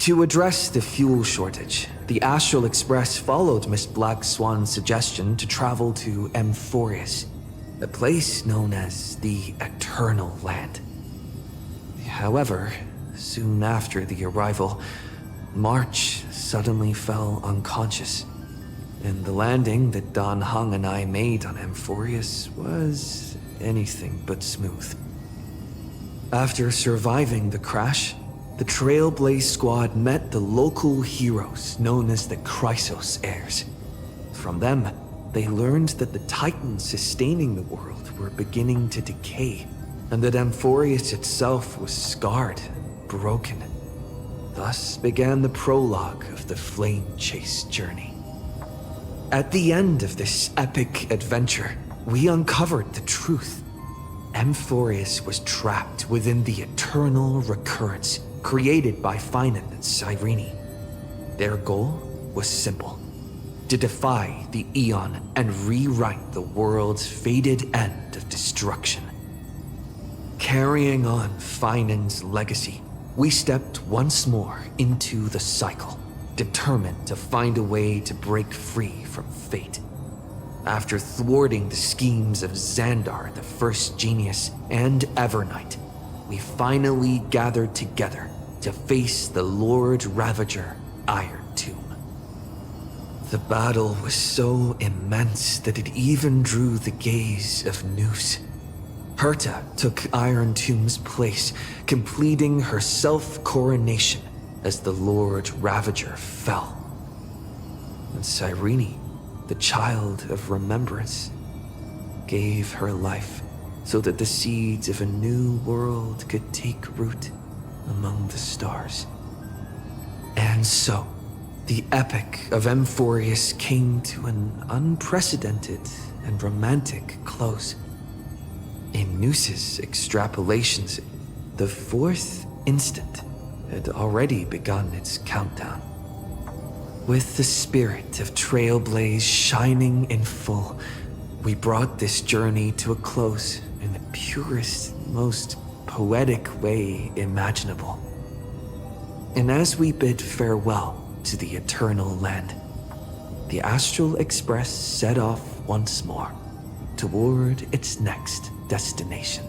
To address the fuel shortage, the Astral Express followed Miss Black Swan's suggestion to travel to Amphorius, a place known as the Eternal Land. However, soon after the arrival, March suddenly fell unconscious, and the landing that Don Hung and I made on Amphorius was anything but smooth. After surviving the crash, the Trailblaze Squad met the local heroes known as the Chrysos Heirs. From them, they learned that the titans sustaining the world were beginning to decay, and that Amphorius itself was scarred and broken. Thus began the prologue of the Flame Chase journey. At the end of this epic adventure, we uncovered the truth. Amphorius was trapped within the eternal recurrence created by Finan and Cyrene. Their goal was simple: to defy the Aeon and rewrite the world's fated end of destruction. Carrying on Finan's legacy, we stepped once more into the cycle, determined to find a way to break free from fate. After thwarting the schemes of Xandar, the First Genius, and Evernight, we finally gathered together to face the Lord Ravager Iron Tomb. The battle was so immense that it even drew the gaze of Noose. Herta took Iron Tomb's place, completing her self-coronation as the Lord Ravager fell. And Cyrene, the child of remembrance, gave her life so that the seeds of a new world could take root among the stars. And so, the epic of Amphorius came to an unprecedented and romantic close. In Noose's extrapolations, the fourth instant had already begun its countdown. With the spirit of Trailblaze shining in full, we brought this journey to a close in the purest, most poetic way imaginable. And as we bid farewell to the Eternal Land, the Astral Express set off once more toward its next destination.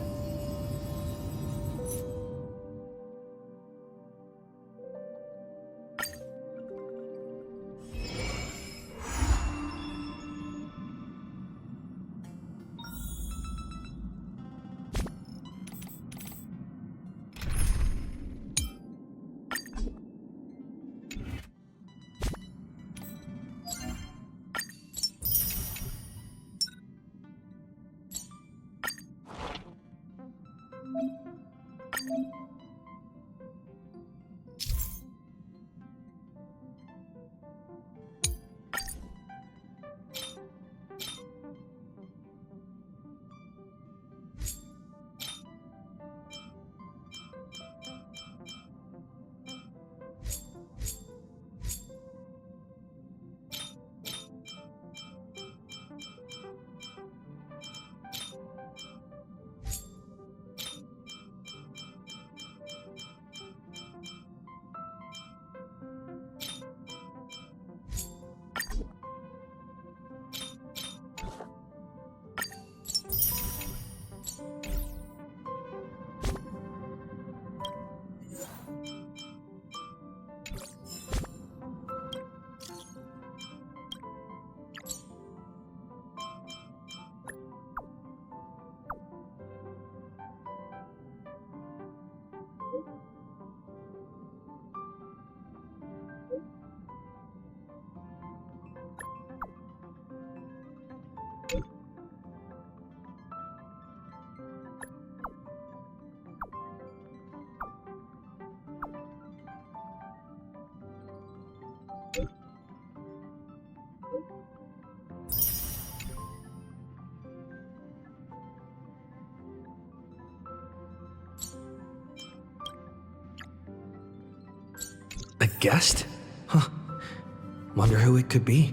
A guest? Huh. Wonder who it could be.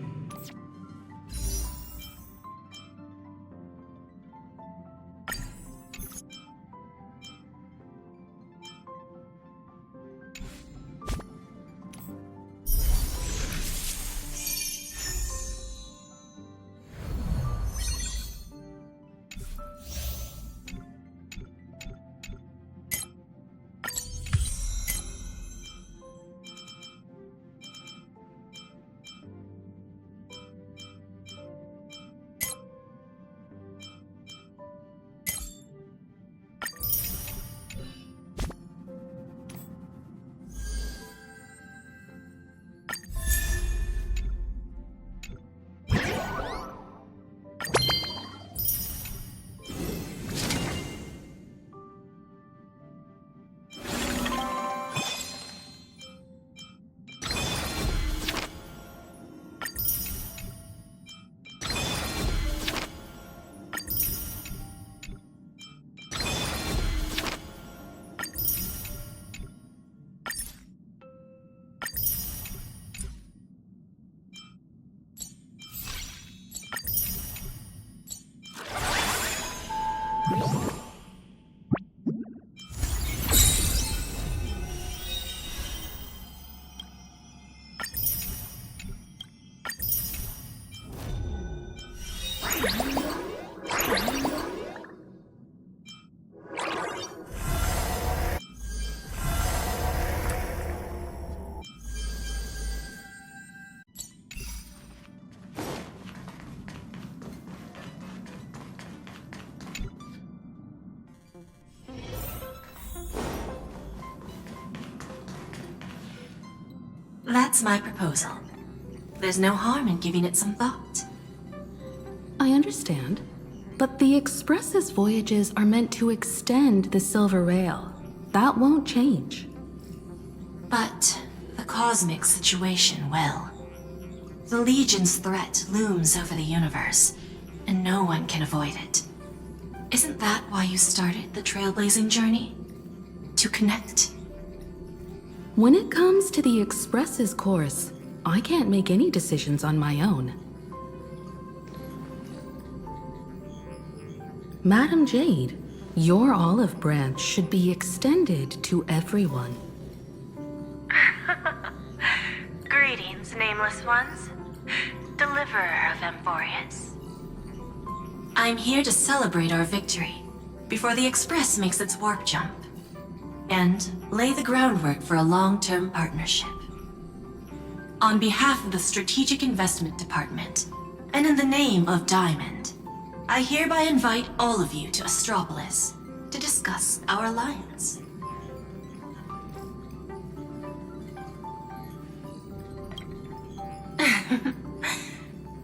That's my proposal. There's no harm in giving it some thought. I understand, but the Express's voyages are meant to extend the Silver Rail. That won't change. But the cosmic situation will. The Legion's threat looms over the universe, and no one can avoid it. Isn't that why you started the trailblazing journey? To connect? When it comes to the Express's course, I can't make any decisions on my own. Madam Jade, your olive branch should be extended to everyone. Greetings, nameless ones. Deliverer of Amphorius. I'm here to celebrate our victory before the Express makes its warp jump, and lay the groundwork for a long-term partnership. On behalf of the Strategic Investment Department, and in the name of Diamond, I hereby invite all of you to Astropolis to discuss our alliance.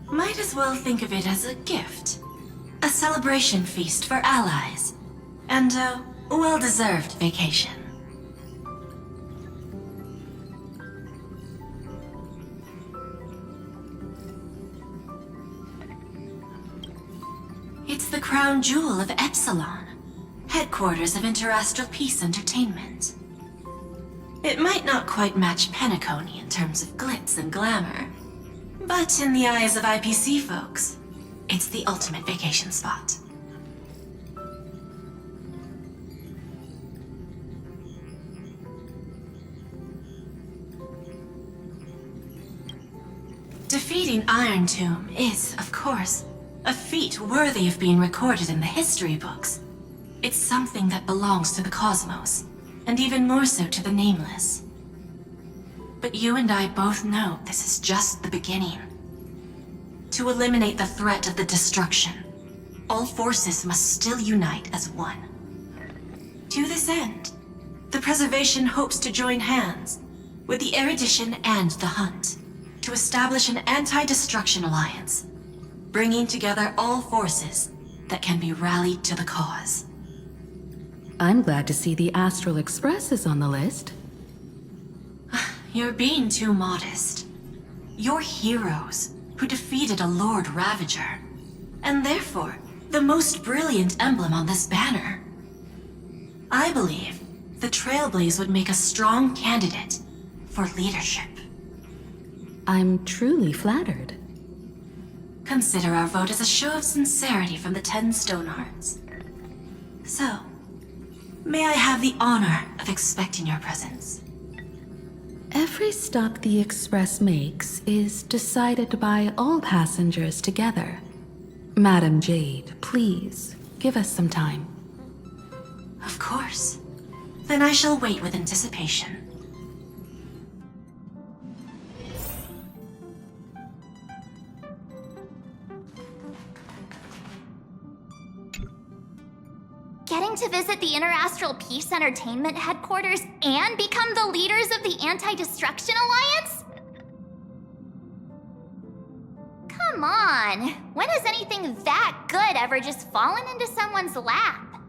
Might as well think of it as a gift. A celebration feast for allies. And a well-deserved vacation. It's the crown jewel of Epsilon, headquarters of Interastral Peace Entertainment. It might not quite match Penacony in terms of glitz and glamour, but in the eyes of IPC folks, it's the ultimate vacation spot. Defeating Iron Tomb is, of course, a feat worthy of being recorded in the history books. It's something that belongs to the cosmos, and even more so to the Nameless. But you and I both know this is just the beginning. To eliminate the threat of the destruction, all forces must still unite as one. To this end, the Preservation hopes to join hands with the Erudition and the Hunt to establish an anti-destruction alliance, bringing together all forces that can be rallied to the cause. I'm glad to see the Astral Express is on the list. You're being too modest. You're heroes who defeated a Lord Ravager, and therefore the most brilliant emblem on this banner. I believe the Trailblaze would make a strong candidate for leadership. I'm truly flattered. Consider our vote as a show of sincerity from the 10 Stonehearts. So, may I have the honor of expecting your presence? Every stop the Express makes is decided by all passengers together. Madam Jade, please, give us some time. Of course. Then I shall wait with anticipation. Getting to visit the Interastral Peace Entertainment headquarters and become the leaders of the Anti-Destruction Alliance? Come on, when has anything that good ever just fallen into someone's lap?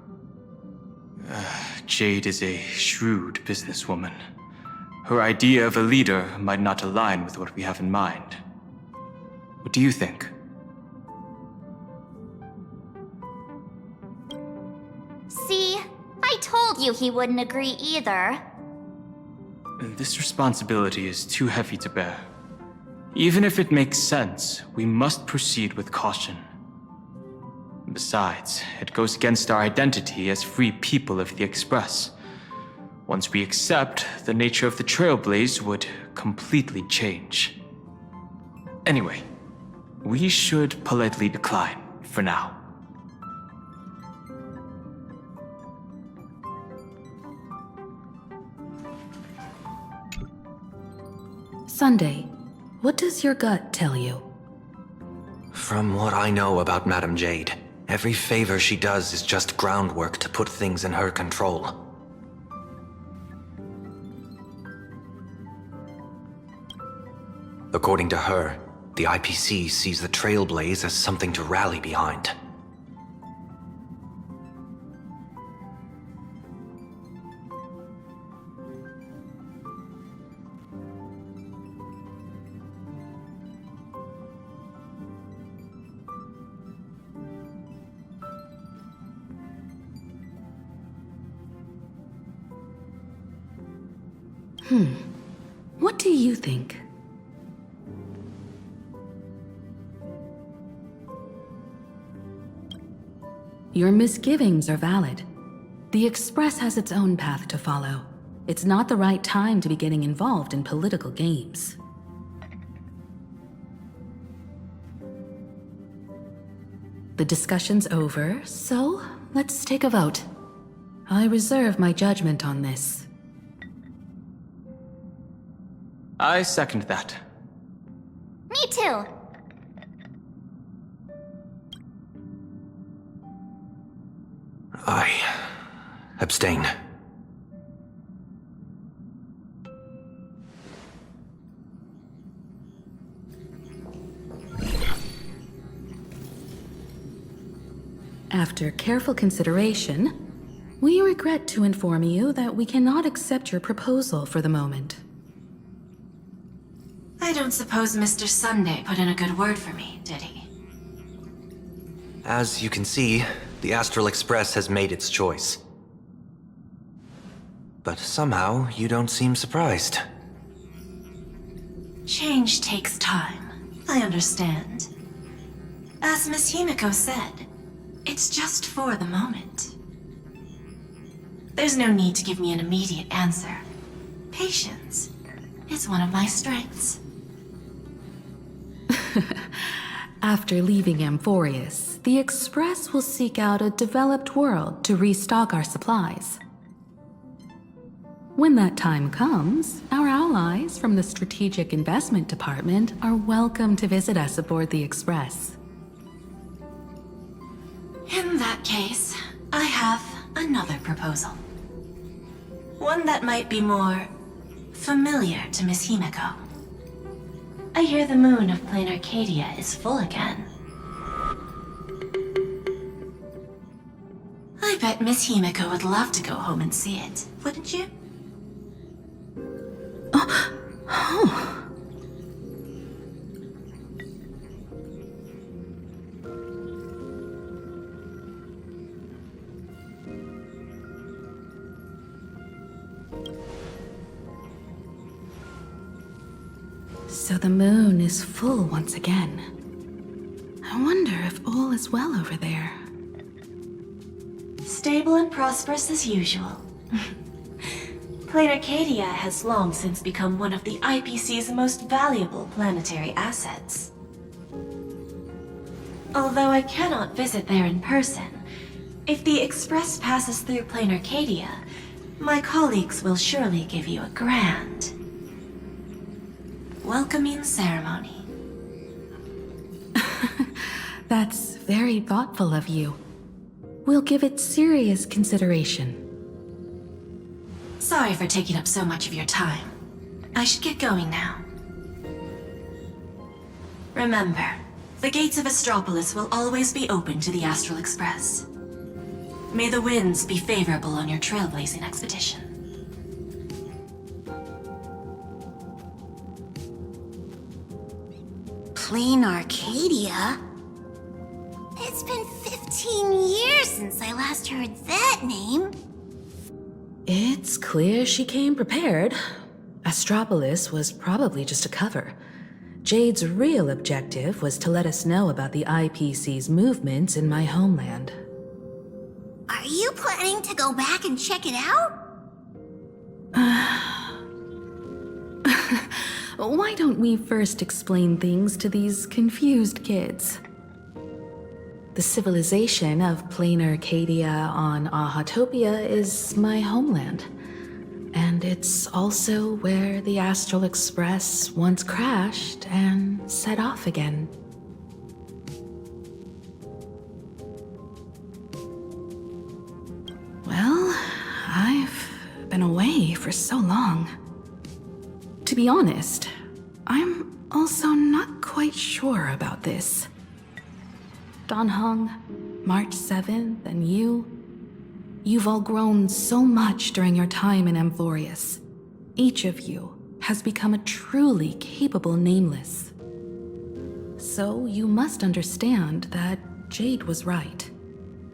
Jade is a shrewd businesswoman. Her idea of a leader might not align with what we have in mind. What do you think? See, I told you he wouldn't agree either. This responsibility is too heavy to bear. Even if it makes sense, we must proceed with caution. Besides, it goes against our identity as free people of the Express. Once we accept, the nature of the Trailblaze would completely change. Anyway, we should politely decline for now. Sunday, what does your gut tell you? From what I know about Madam Jade, every favor she does is just groundwork to put things in her control. According to her, the IPC sees the Trailblaze as something to rally behind. What do you think? Your misgivings are valid. The Express has its own path to follow. It's not the right time to be getting involved in political games. The discussion's over, so let's take a vote. I reserve my judgment on this. I second that. Me too. I abstain. After careful consideration, we regret to inform you that we cannot accept your proposal for the moment. I don't suppose Mr. Sunday put in a good word for me, did he? As you can see, the Astral Express has made its choice. But somehow, you don't seem surprised. Change takes time. I understand. As Miss Himiko said, it's just for the moment. There's no need to give me an immediate answer. Patience is one of my strengths. After leaving Amphorius, the Express will seek out a developed world to restock our supplies. When that time comes, our allies from the Strategic Investment Department are welcome to visit us aboard the Express. In that case, I have another proposal. One that might be more familiar to Miss Himiko. I hear the moon of Plain Arcadia is full again. I bet Miss Himiko would love to go home and see it, wouldn't you? So the moon is full once again. I wonder if all is well over there. Stable and prosperous as usual. Plain Arcadia has long since become one of the IPC's most valuable planetary assets. Although I cannot visit there in person, if the Express passes through Plain Arcadia, my colleagues will surely give you a grand welcoming ceremony. That's very thoughtful of you. We'll give it serious consideration. Sorry for taking up so much of your time. I should get going now. Remember, the gates of Astropolis will always be open to the Astral Express. May the winds be favorable on your trailblazing expedition. Plain Arcadia? It's been 15 years since I last heard that name. It's clear she came prepared. Astropolis was probably just a cover. Jade's real objective was to let us know about the IPC's movements in my homeland. Are you planning to go back and check it out? Why don't we first explain things to these confused kids? The civilization of Plain Arcadia on Ahatopia is my homeland. And it's also where the Astral Express once crashed and set off again. Well, I've been away for so long. To be honest, I'm Also, not quite sure about this. Dan Heng, March 7th, and you've all grown so much during your time in Amphorius. Each of you has become a truly capable Nameless. So you must understand that Jade was right.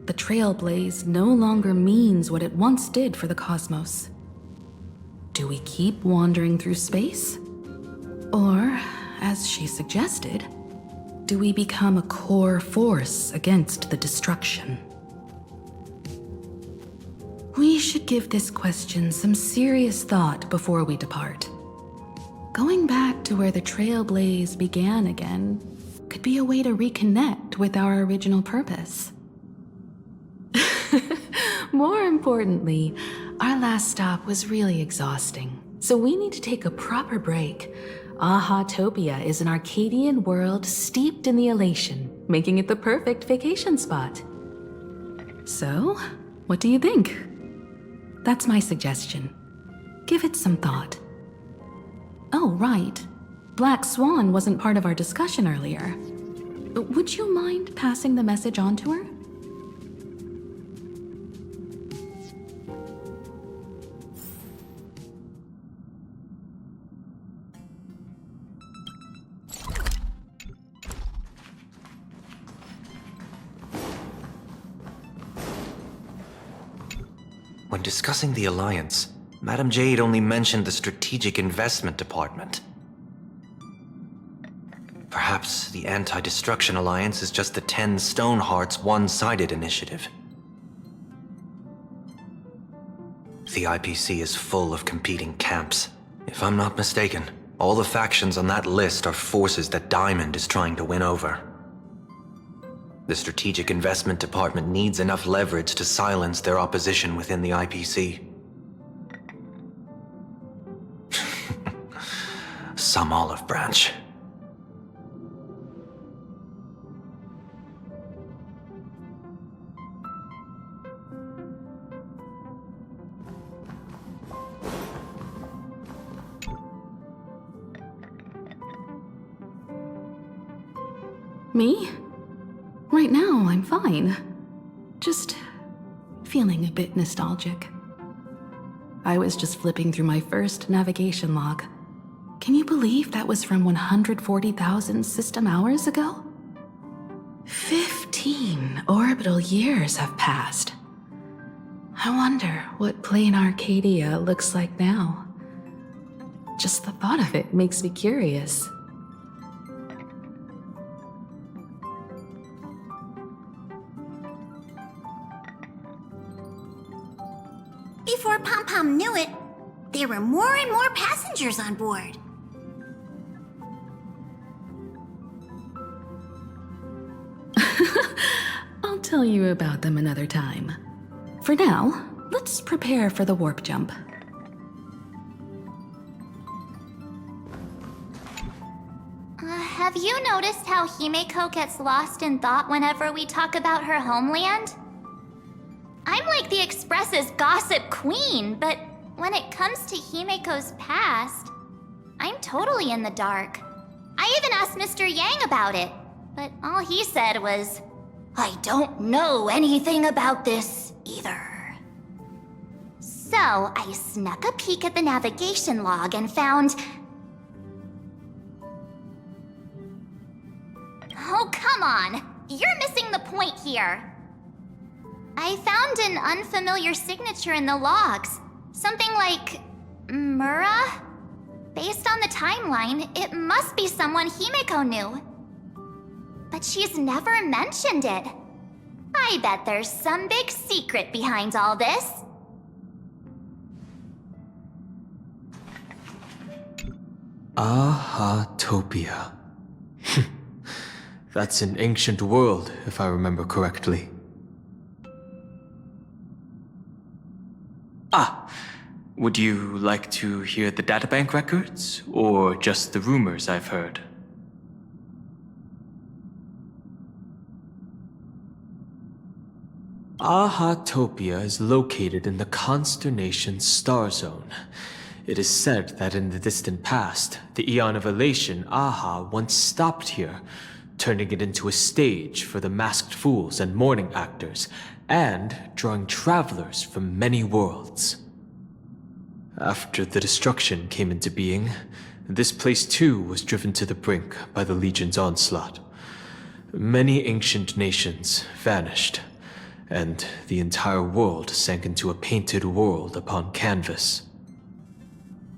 The Trailblaze no longer means what it once did for the cosmos. Do we keep wandering through space? Or, as she suggested, do we become a core force against the destruction? We should give this question some serious thought before we depart. Going back to where the Trailblaze began again could be a way to reconnect with our original purpose. More importantly, our last stop was really exhausting, so we need to take a proper break. Ahatopia is an Arcadian world steeped in the elation, making it the perfect vacation spot. So, what do you think? That's my suggestion. Give it some thought. Oh, right. Black Swan wasn't part of our discussion earlier. Would you mind passing the message on to her? When discussing the Alliance, Madame Jade only mentioned the Strategic Investment Department. Perhaps the Anti-Destruction Alliance is just the 10 Stonehearts one-sided initiative. The IPC is full of competing camps. If I'm not mistaken, all the factions on that list are forces that Diamond is trying to win over. The Strategic Investment Department needs enough leverage to silence their opposition within the IPC. Some olive branch. Me? Right now, I'm fine. Just feeling a bit nostalgic. I was just flipping through my first navigation log. Can you believe that was from 140,000 system hours ago? 15 orbital years have passed. I wonder what plain Arcadia looks like now. Just the thought of it makes me curious. Before Pom Pom knew it, there were more and more passengers on board. I'll tell you about them another time. For now, let's prepare for the warp jump. Have you noticed how Himeko gets lost in thought whenever we talk about her homeland? I'm like the Express's gossip queen, but when it comes to Himeko's past, I'm totally in the dark. I even asked Mr. Yang about it, but all he said was, "I don't know anything about this either." So I snuck a peek at the navigation log and found... Oh, come on! You're missing the point here. I found an unfamiliar signature in the logs. Something like... Mura? Based on the timeline, it must be someone Himeko knew. But she's never mentioned it. I bet there's some big secret behind all this. Ahatopia. That's an ancient world, if I remember correctly. Would you like to hear the databank records, or just the rumors I've heard? Ahatopia is located in the constellation Star Zone. It is said that in the distant past, the Eon of Elation, Aha, once stopped here, turning it into a stage for the masked fools and mourning actors, and drawing travelers from many worlds. After the destruction came into being, this place too was driven to the brink by the Legion's onslaught. Many ancient nations vanished, and the entire world sank into a painted world upon canvas.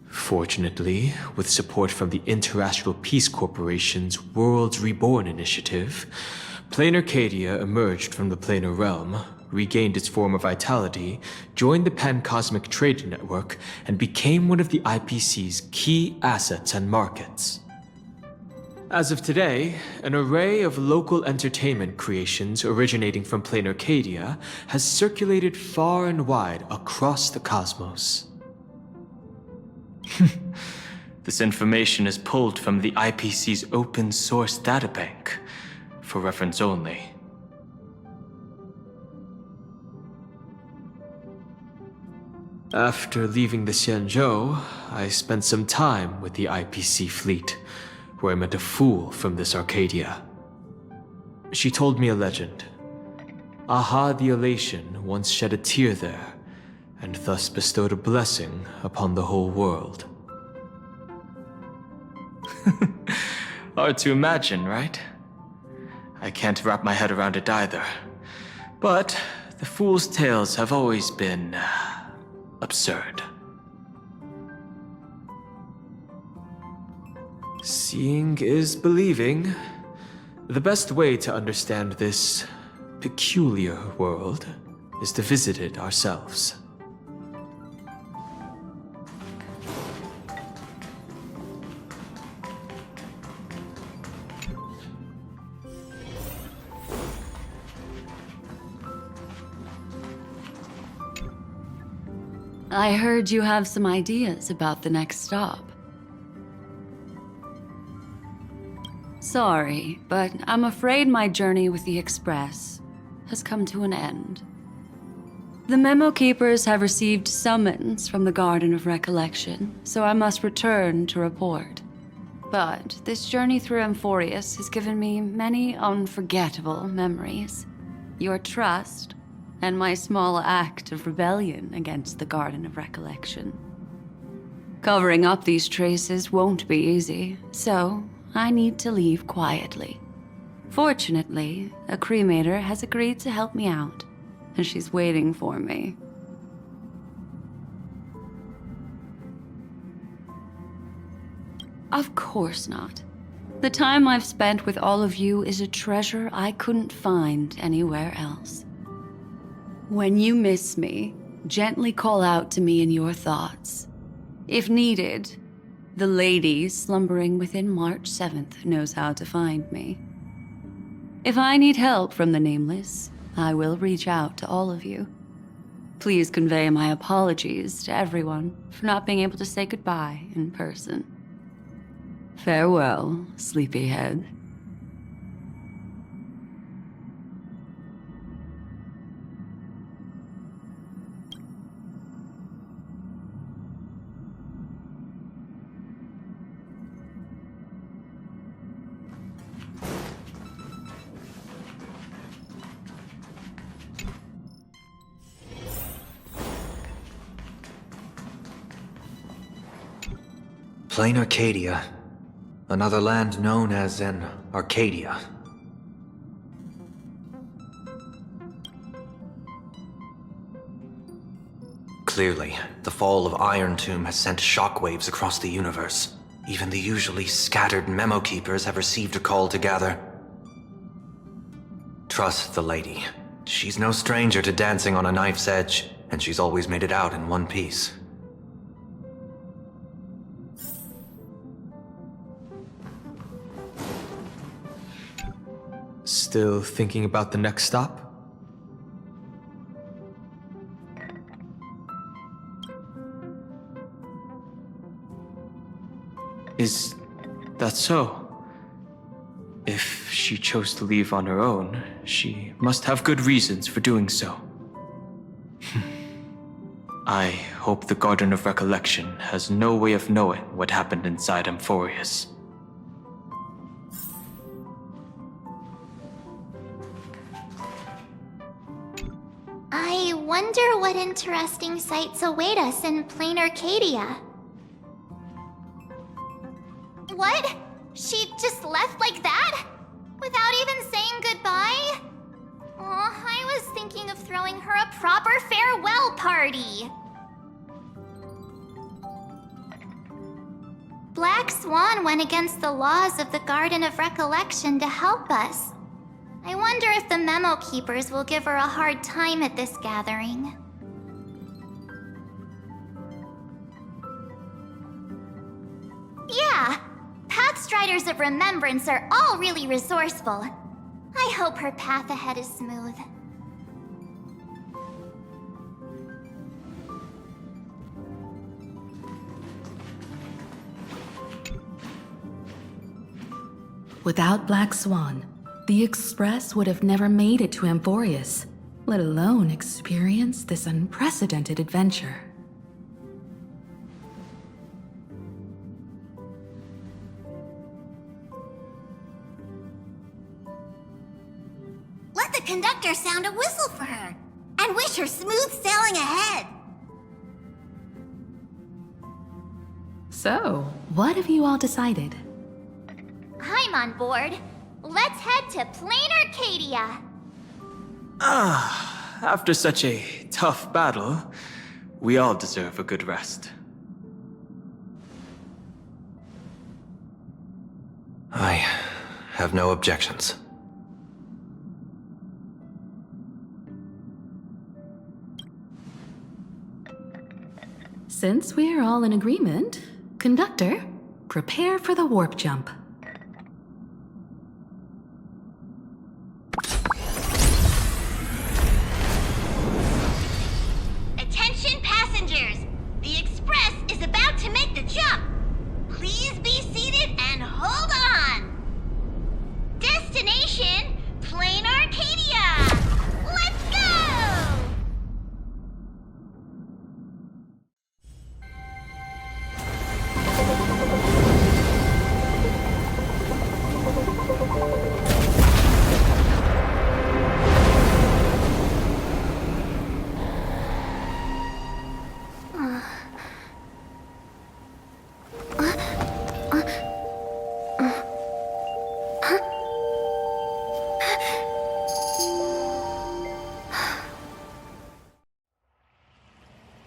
Fortunately, with support from the Interastral Peace Corporation's Worlds Reborn initiative, Plane Arcadia emerged from the planar realm, regained its former vitality, joined the Pan-Cosmic Trade Network, and became one of the IPC's key assets and markets. As of today, an array of local entertainment creations originating from Plane Arcadia has circulated far and wide across the cosmos. This information is pulled from the IPC's open source databank, for reference only. After leaving the Xianzhou, I spent some time with the IPC fleet, where I met a fool from this Arcadia. She told me a legend. Aha the Elation once shed a tear there, and thus bestowed a blessing upon the whole world. Hard to imagine, right? I can't wrap my head around it either. But the fool's tales have always been absurd. Seeing is believing. The best way to understand this peculiar world is to visit it ourselves. I heard you have some ideas about the next stop. Sorry, but I'm afraid my journey with the Express has come to an end. The Memo Keepers have received summons from the Garden of Recollection, so I must return to report. But this journey through Amphorius has given me many unforgettable memories. Your trust, and my small act of rebellion against the Garden of Recollection. Covering up these traces won't be easy, so I need to leave quietly. Fortunately, a cremator has agreed to help me out, and she's waiting for me. Of course not. The time I've spent with all of you is a treasure I couldn't find anywhere else. When you miss me, gently call out to me in your thoughts. If needed, the lady slumbering within March 7th knows how to find me. If I need help from the Nameless, I will reach out to all of you. Please convey my apologies to everyone for not being able to say goodbye in person. Farewell, sleepyhead. Plain Arcadia. Another land known as an Arcadia. Clearly, the fall of Iron Tomb has sent shockwaves across the universe. Even the usually scattered Memo Keepers have received a call to gather. Trust the lady. She's no stranger to dancing on a knife's edge, and she's always made it out in one piece. Still thinking about the next stop? Is that so? If she chose to leave on her own, she must have good reasons for doing so. I hope the Garden of Recollection has no way of knowing what happened inside Amphorius. I wonder what interesting sights await us in plain Arcadia. What? She just left like that? Without even saying goodbye? Aw, I was thinking of throwing her a proper farewell party. Black Swan went against the laws of the Garden of Recollection to help us. I wonder if the Memo Keepers will give her a hard time at this gathering. Yeah, Pathstriders of Remembrance are all really resourceful. I hope her path ahead is smooth. Without Black Swan, the Express would have never made it to Amphorius, let alone experience this unprecedented adventure. Let the conductor sound a whistle for her, and wish her smooth sailing ahead. So, what have you all decided? I'm on board. Let's head to plain Arcadia. After such a tough battle, we all deserve a good rest. I have no objections. Since we're all in agreement, Conductor, prepare for the warp jump. Attention passengers! The Express is about to make the jump. Please be seated and hold on. Destination, plain Arcadia. Let's go!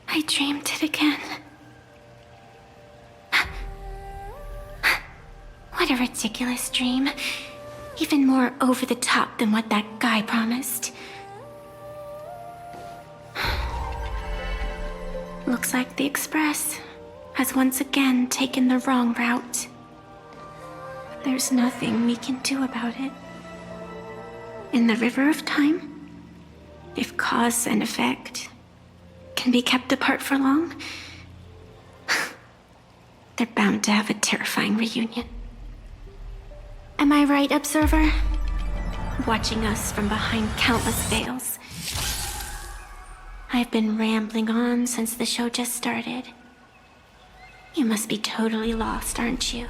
I dreamed it again. What a ridiculous dream. Even more over the top than what that guy promised. Looks like the Express has once again taken the wrong route. There's nothing we can do about it. In the River of Time, if cause and effect can be kept apart for long, they're bound to have a terrifying reunion. Am I right, Observer? Watching us from behind countless veils. I've been rambling on since the show just started. You must be totally lost, aren't you?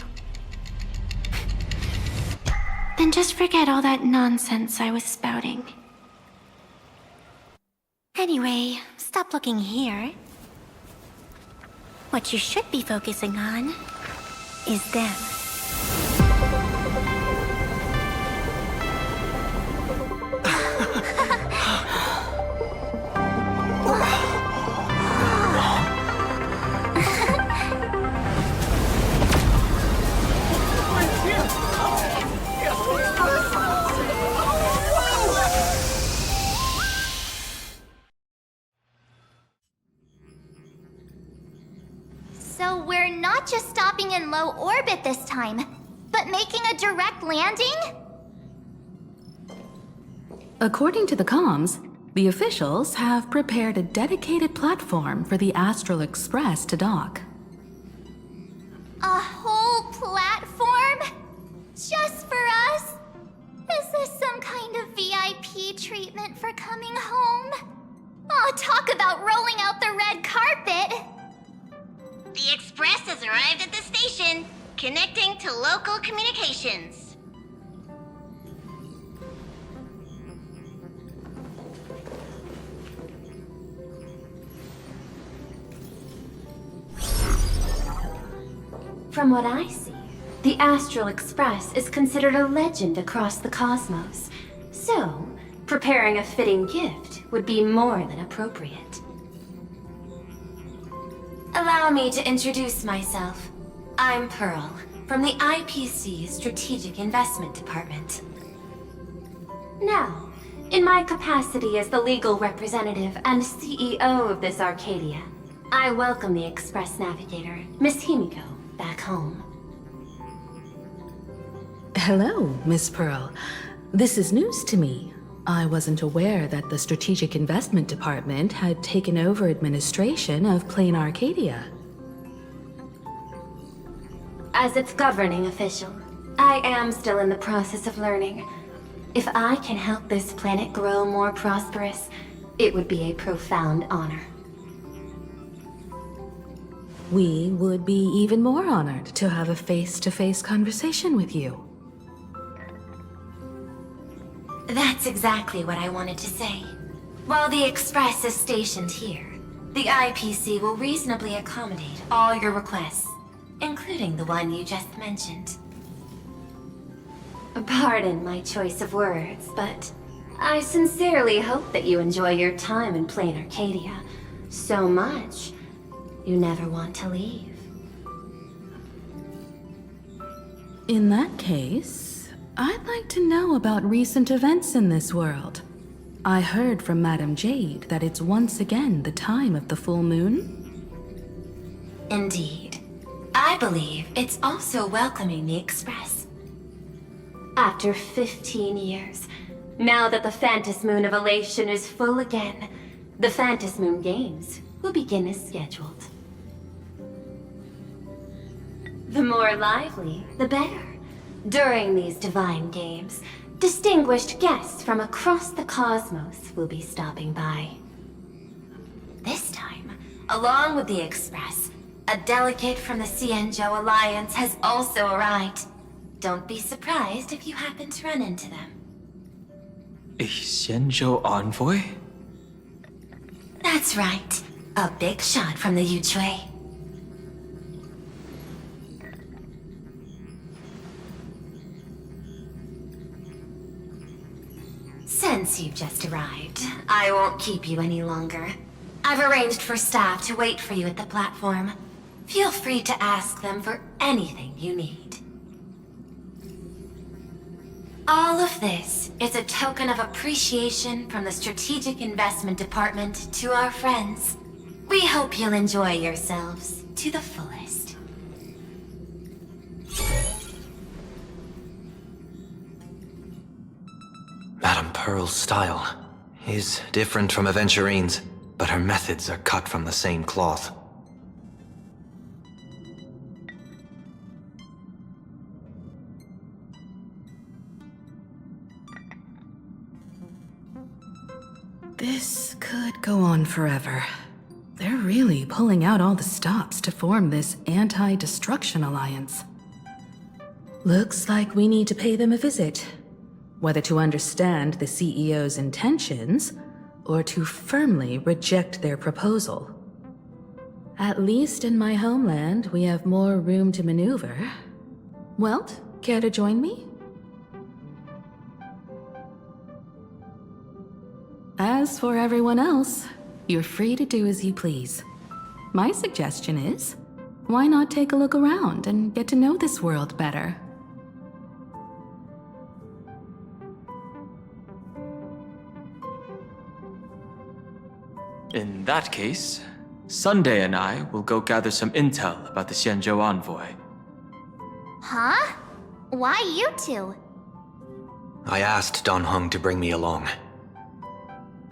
Then just forget all that nonsense I was spouting. Anyway, stop looking here. What you should be focusing on is them. So we're not just stopping in low orbit this time, but making a direct landing? According to the comms, the officials have prepared a dedicated platform for the Astral Express to dock. A whole platform? Just for us? Is this some kind of VIP treatment for coming home? Oh, talk about rolling out the red red carpet. The Express has arrived at the station, connecting to local communications. From what I see, the Astral Express is considered a legend across the cosmos. So, preparing a fitting gift would be more than appropriate. Allow me to introduce myself. I'm Pearl, from the IPC Strategic Investment Department. Now, in my capacity as the legal representative and CEO of this Arcadia, I welcome the Express Navigator, Miss Himiko, back home. Hello, Miss Pearl. This is news to me. I wasn't aware that the Strategic Investment Department had taken over administration of Plain Arcadia. As its governing official, I am still in the process of learning. If I can help this planet grow more prosperous, it would be a profound honor. We would be even more honored to have a face-to-face conversation with you. That's exactly what I wanted to say. While the Express is stationed here, the IPC will reasonably accommodate all your requests, including the one you just mentioned. Pardon my choice of words, but I sincerely hope that you enjoy your time in Plain Arcadia so much you never want to leave. In that case, I'd like to know about recent events in this world. I heard from Madame Jade that it's once again the time of the full moon. Indeed. I believe it's also welcoming the Express. After 15 years, now that the Phantas Moon of Elation is full again, the Phantas Moon Games will begin as scheduled. The more lively, the better. During these divine games, distinguished guests from across the cosmos will be stopping by. This time, along with the Express, a delegate from the Xianzhou Alliance has also arrived. Don't be surprised if you happen to run into them. A Xianzhou envoy? That's right. A big shot from the Yuchui. Since you've just arrived, I won't keep you any longer. I've arranged for staff to wait for you at the platform. Feel free to ask them for anything you need. All of this is a token of appreciation from the Strategic Investment Department to our friends. We hope you'll enjoy yourselves to the fullest. Madame Pearl's style is different from Aventurine's, but her methods are cut from the same cloth. This could go on forever. They're really pulling out all the stops to form this anti-destruction alliance. Looks like we need to pay them a visit. Whether to understand the CEO's intentions, or to firmly reject their proposal. At least in my homeland, we have more room to maneuver. Welt, care to join me? As for everyone else, you're free to do as you please. My suggestion is, why not take a look around and get to know this world better? In that case, Sunday and I will go gather some intel about the Xianzhou envoy. Huh? Why you two? I asked Don Hung to bring me along.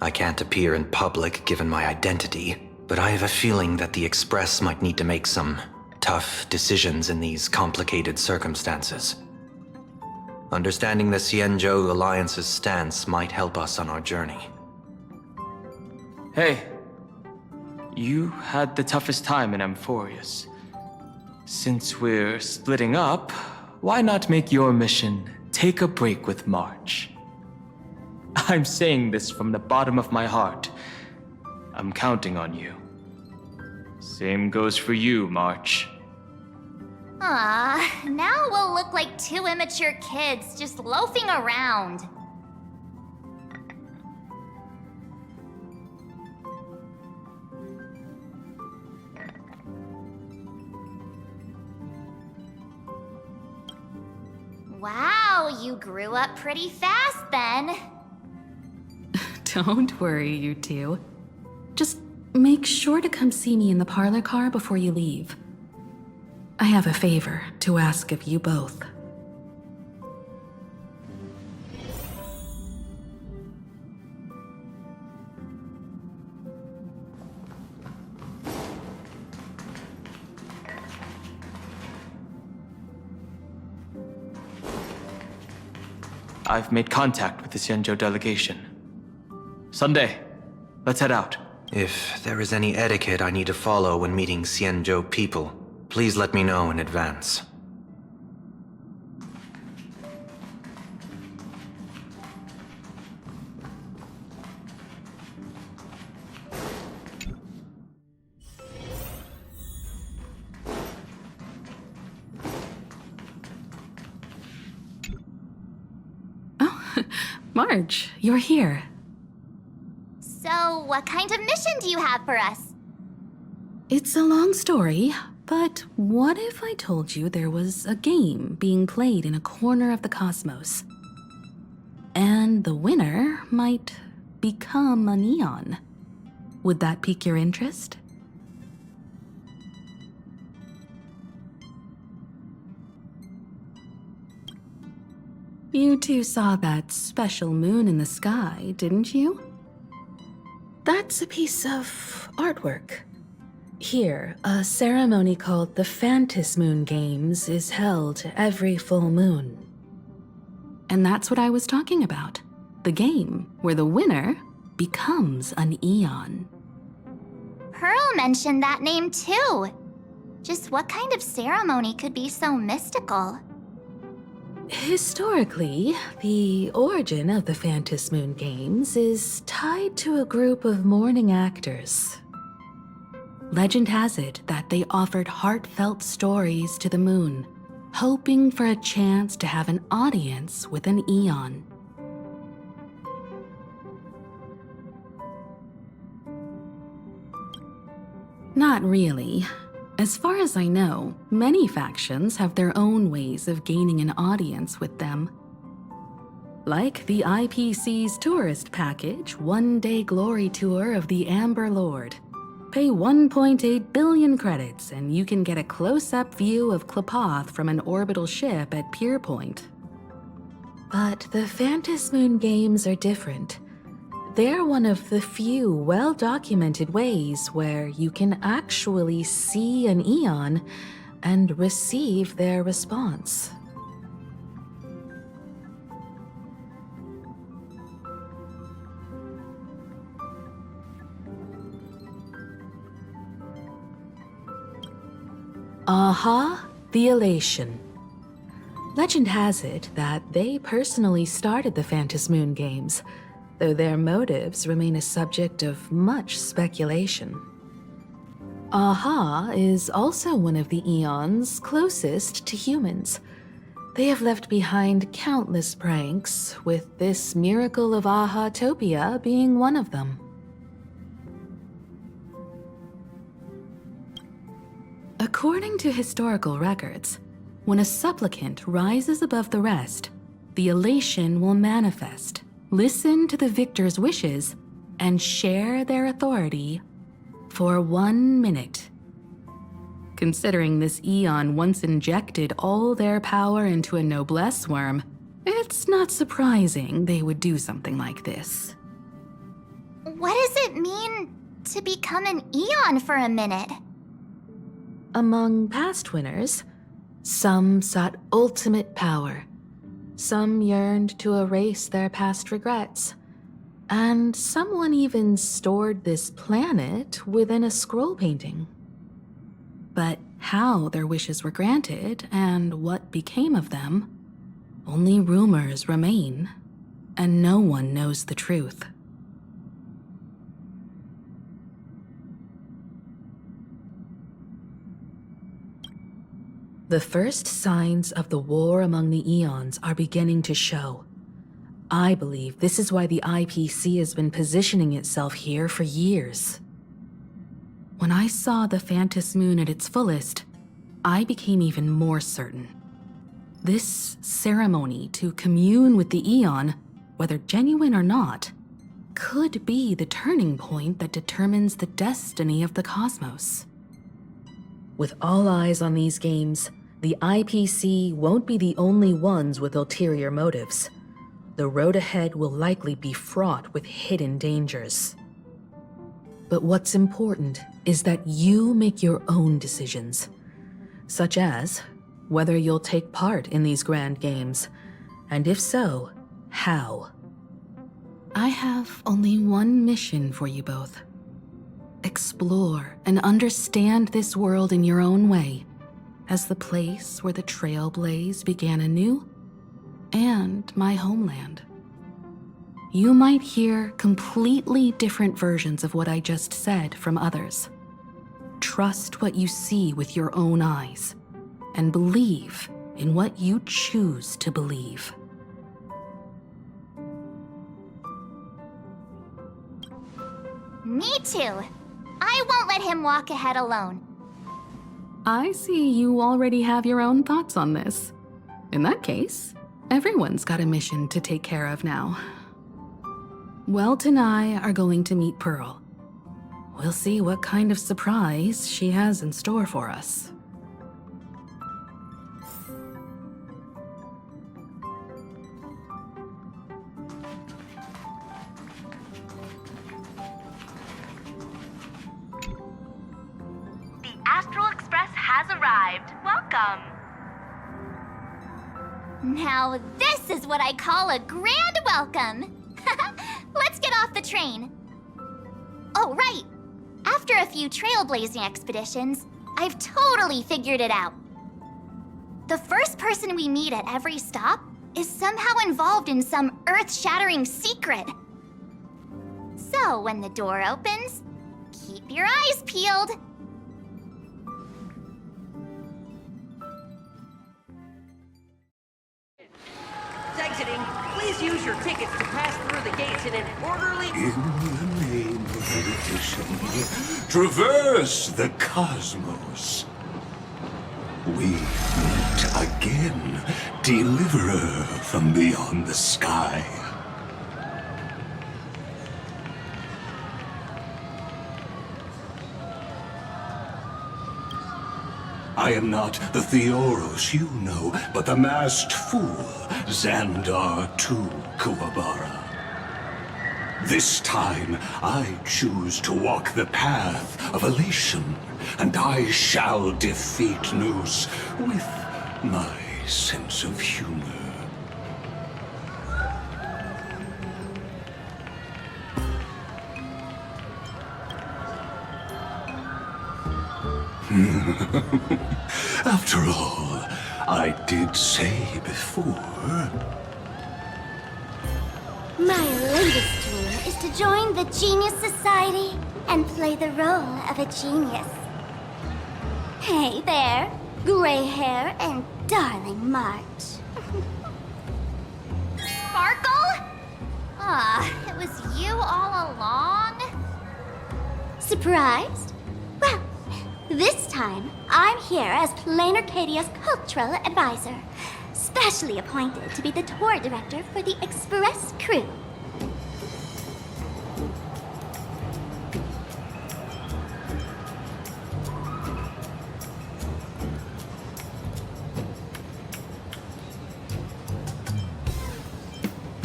I can't appear in public given my identity, but I have a feeling that the Express might need to make some tough decisions in these complicated circumstances. Understanding the Xianzhou Alliance's stance might help us on our journey. Hey, you had the toughest time in Amphorius. Since we're splitting up, why not make your mission take a break with March? I'm saying this from the bottom of my heart. I'm counting on you. Same goes for you, March. Ah, now we'll look like two immature kids just loafing around. Wow, you grew up pretty fast then. Don't worry, you two. Just make sure to come see me in the parlor car before you leave. I have a favor to ask of you both. I've made contact with the Xianzhou delegation. Sunday, let's head out. If there is any etiquette I need to follow when meeting Xianzhou people, please let me know in advance. March, you're here. So, what kind of mission do you have for us? It's a long story, but what if I told you there was a game being played in a corner of the cosmos? And the winner might become a neon. Would that pique your interest? You two saw that special moon in the sky, didn't you? That's a piece of artwork. Here, a ceremony called the Phantom Moon Games is held every full moon. And that's what I was talking about. The game where the winner becomes an Eon. Pearl mentioned that name too. Just what kind of ceremony could be so mystical? Historically, the origin of the Phantom Moon Games is tied to a group of mourning actors. Legend has it that they offered heartfelt stories to the moon, hoping for a chance to have an audience with an Eon. Not really. As far as I know, many factions have their own ways of gaining an audience with them. Like the IPC's tourist package, one-day glory tour of the Amber Lord. Pay 1.8 billion credits and you can get a close-up view of Klapoth from an orbital ship at Pier Point. But the Phantom Moon Games are different. They're one of the few well-documented ways where you can actually see an Eon and receive their response. Aha, the Elation. Legend has it that they personally started the Phantom Moon Games, though their motives remain a subject of much speculation. Aha is also one of the Eons closest to humans. They have left behind countless pranks, with this miracle of Aha-topia being one of them. According to historical records, when a supplicant rises above the rest, the elation will manifest, listen to the victor's wishes, and share their authority for 1 minute. Considering this Eon once injected all their power into a noblesse worm, it's not surprising they would do something like this. What does it mean to become an Eon for a minute? Among past winners, some sought ultimate power. Some yearned to erase their past regrets. And someone even stored this planet within a scroll painting. But how their wishes were granted and what became of them, only rumors remain, and no one knows the truth. The first signs of the war among the Eons are beginning to show. I believe this is why the IPC has been positioning itself here for years. When I saw the Phantos Moon at its fullest, I became even more certain. This ceremony to commune with the Eon, whether genuine or not, could be the turning point that determines the destiny of the cosmos. With all eyes on these games, the IPC won't be the only ones with ulterior motives. The road ahead will likely be fraught with hidden dangers. But what's important is that you make your own decisions, such as whether you'll take part in these grand games, and if so, how. I have only one mission for you both. Explore and understand this world in your own way, as the place where the Trailblaze began anew, and my homeland. You might hear completely different versions of what I just said from others. Trust what you see with your own eyes, and believe in what you choose to believe. Me too. I won't let him walk ahead alone. I see you already have your own thoughts on this. In that case, everyone's got a mission to take care of now. Welt and I are going to meet Pearl. We'll see what kind of surprise she has in store for us. Astral Express has arrived. Welcome. Now this is what I call a grand welcome. Let's get off the train. Oh, right. After a few trailblazing expeditions, I've totally figured it out. The first person we meet at every stop is somehow involved in some earth-shattering secret. So when the door opens, keep your eyes peeled. Exiting, please use your tickets to pass through the gates in an orderly... In the name of meditation, traverse the cosmos. We meet again, deliverer from beyond the sky. I am not the Theoros you know, but the masked fool, Xandar II Kuwabara. This time, I choose to walk the path of elation, and I shall defeat Noose with my sense of humor. After all, I did say before... My latest dream is to join the Genius Society and play the role of a genius. Hey there, gray hair and darling March. Sparkle? Ah, it was you all along? Surprised? Well, this time, I'm here as Plain Arcadia's cultural advisor, specially appointed to be the tour director for the Express crew.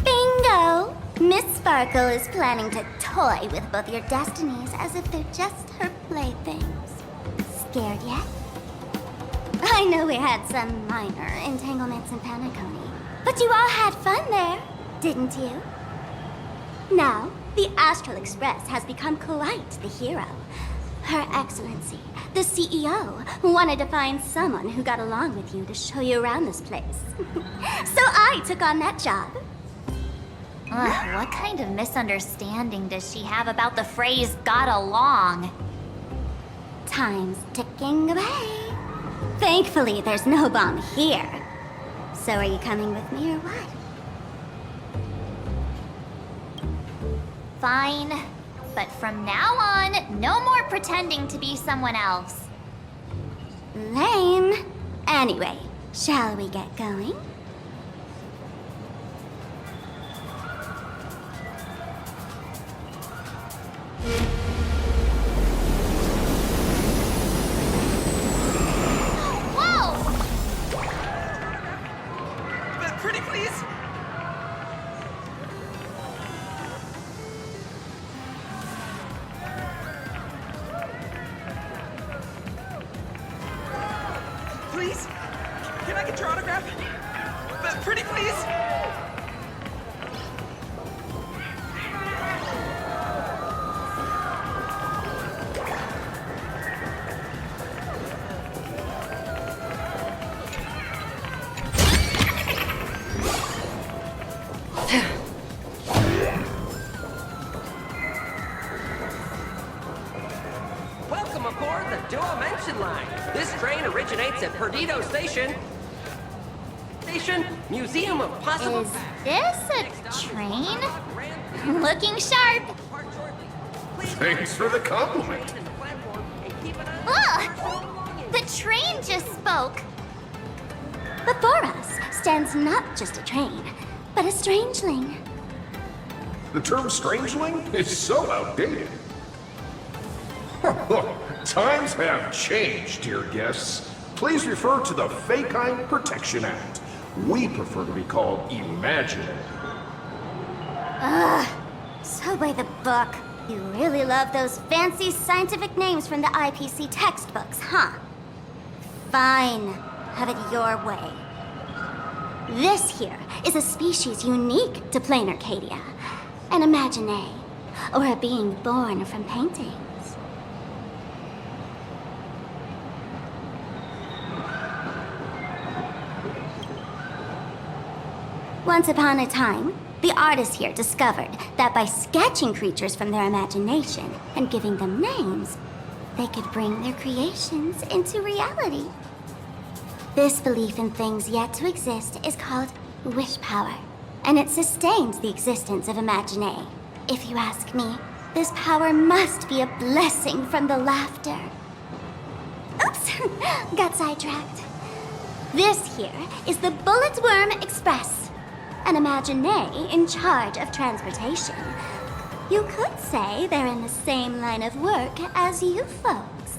Bingo! Miss Sparkle is planning to toy with both your destinies as if they're just her playthings. Scared yet? I know we had some minor entanglements in Panacony, but you all had fun there, didn't you? Now, the Astral Express has become quite the hero. Her Excellency, the CEO, wanted to find someone who got along with you to show you around this place. So I took on that job. Ugh, what kind of misunderstanding does she have about the phrase got along? Time's ticking away. Thankfully, there's no bomb here. So are you coming with me or what? Fine. But from now on, no more pretending to be someone else. Lame. Anyway, shall we get going? Whoa! Pretty please? Please? Can I get your autograph? Pretty please? Welcome aboard the Duo-Mention line. This train originates at Perdido Station. Museum of Possible Is this a train? Looking sharp. Thanks for the compliment. Ugh! The train just spoke. Before us stands not just a train, but a strangeling. The term strangeling is so outdated. Times have changed, dear guests. Please refer to the Fake-Eye Protection Act. We prefer to be called imaginary. So by the book. You really love those fancy scientific names from the IPC textbooks, huh? Fine. Have it your way. This here is a species unique to plain Arcadia. An imagine, or a being born from paintings. Once upon a time, the artists here discovered that by sketching creatures from their imagination and giving them names, they could bring their creations into reality. This belief in things yet to exist is called wish power, and it sustains the existence of imagine. If you ask me, this power must be a blessing from the laughter. Oops, got sidetracked. This here is the Bullet Worm Express, an imagine in charge of transportation. You could say they're in the same line of work as you folks.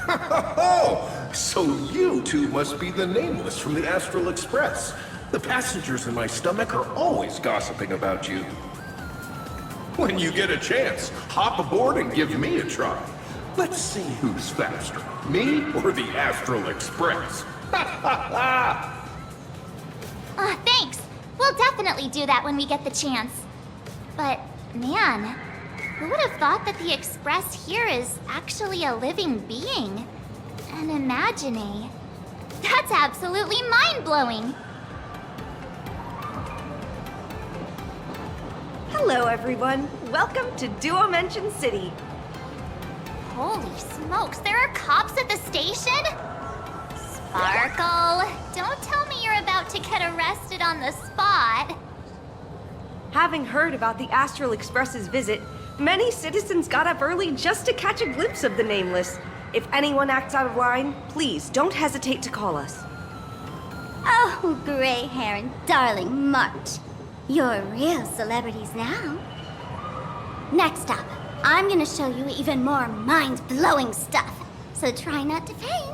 Oh, so you two must be the Nameless from the Astral Express. The passengers in my stomach are always gossiping about you. When you get a chance, hop aboard and give me a try. Let's see who's faster, me or the Astral Express. Ha ha ha! Thanks. We'll definitely do that when we get the chance. But, man, who would have thought that the Express here is actually a living being? An imagine. That's absolutely mind-blowing. Hello, everyone. Welcome to Duo-Mention City. Holy smokes, there are cops at the station? Sparkle, don't tell me you're about to get arrested on the spot. Having heard about the Astral Express's visit, many citizens got up early just to catch a glimpse of the Nameless. If anyone acts out of line, please don't hesitate to call us. Oh, gray hair and darling March. You're real celebrities now. Next up, I'm gonna show you even more mind-blowing stuff, so try not to faint.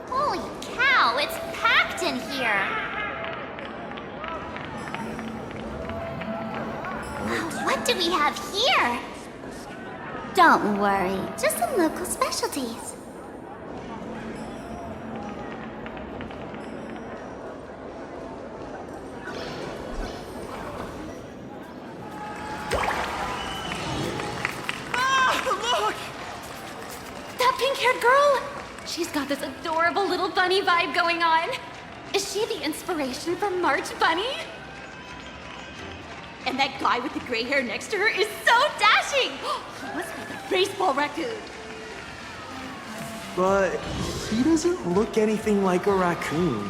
Holy cow, it's packed in here. What do we have here? Don't worry, just some local specialties. That pink-haired girl? She's got this adorable little bunny vibe going on. Is she the inspiration for March Bunny? And that guy with the gray hair next to her is so dashing! He must be the baseball raccoon. But he doesn't look anything like a raccoon.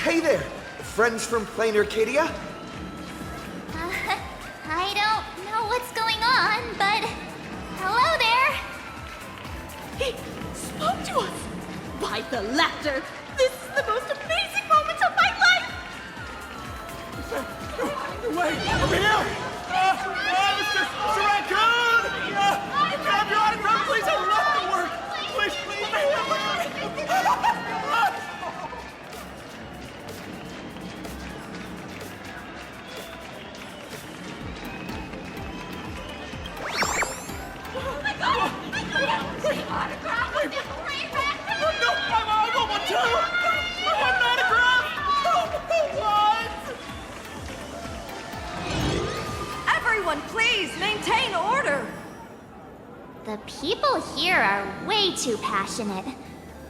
Hey there, friends from Plain Arcadia? I don't know what's going on, but hello there. He spoke to us! By the laughter! This is the most amazing moment of my life! Wait, over here! Mr. Raccoon! Can I have your autograph, please? I would love to work! Please, no, I want one too! I want an autograph! What? Everyone, please maintain order. The people here are way too passionate.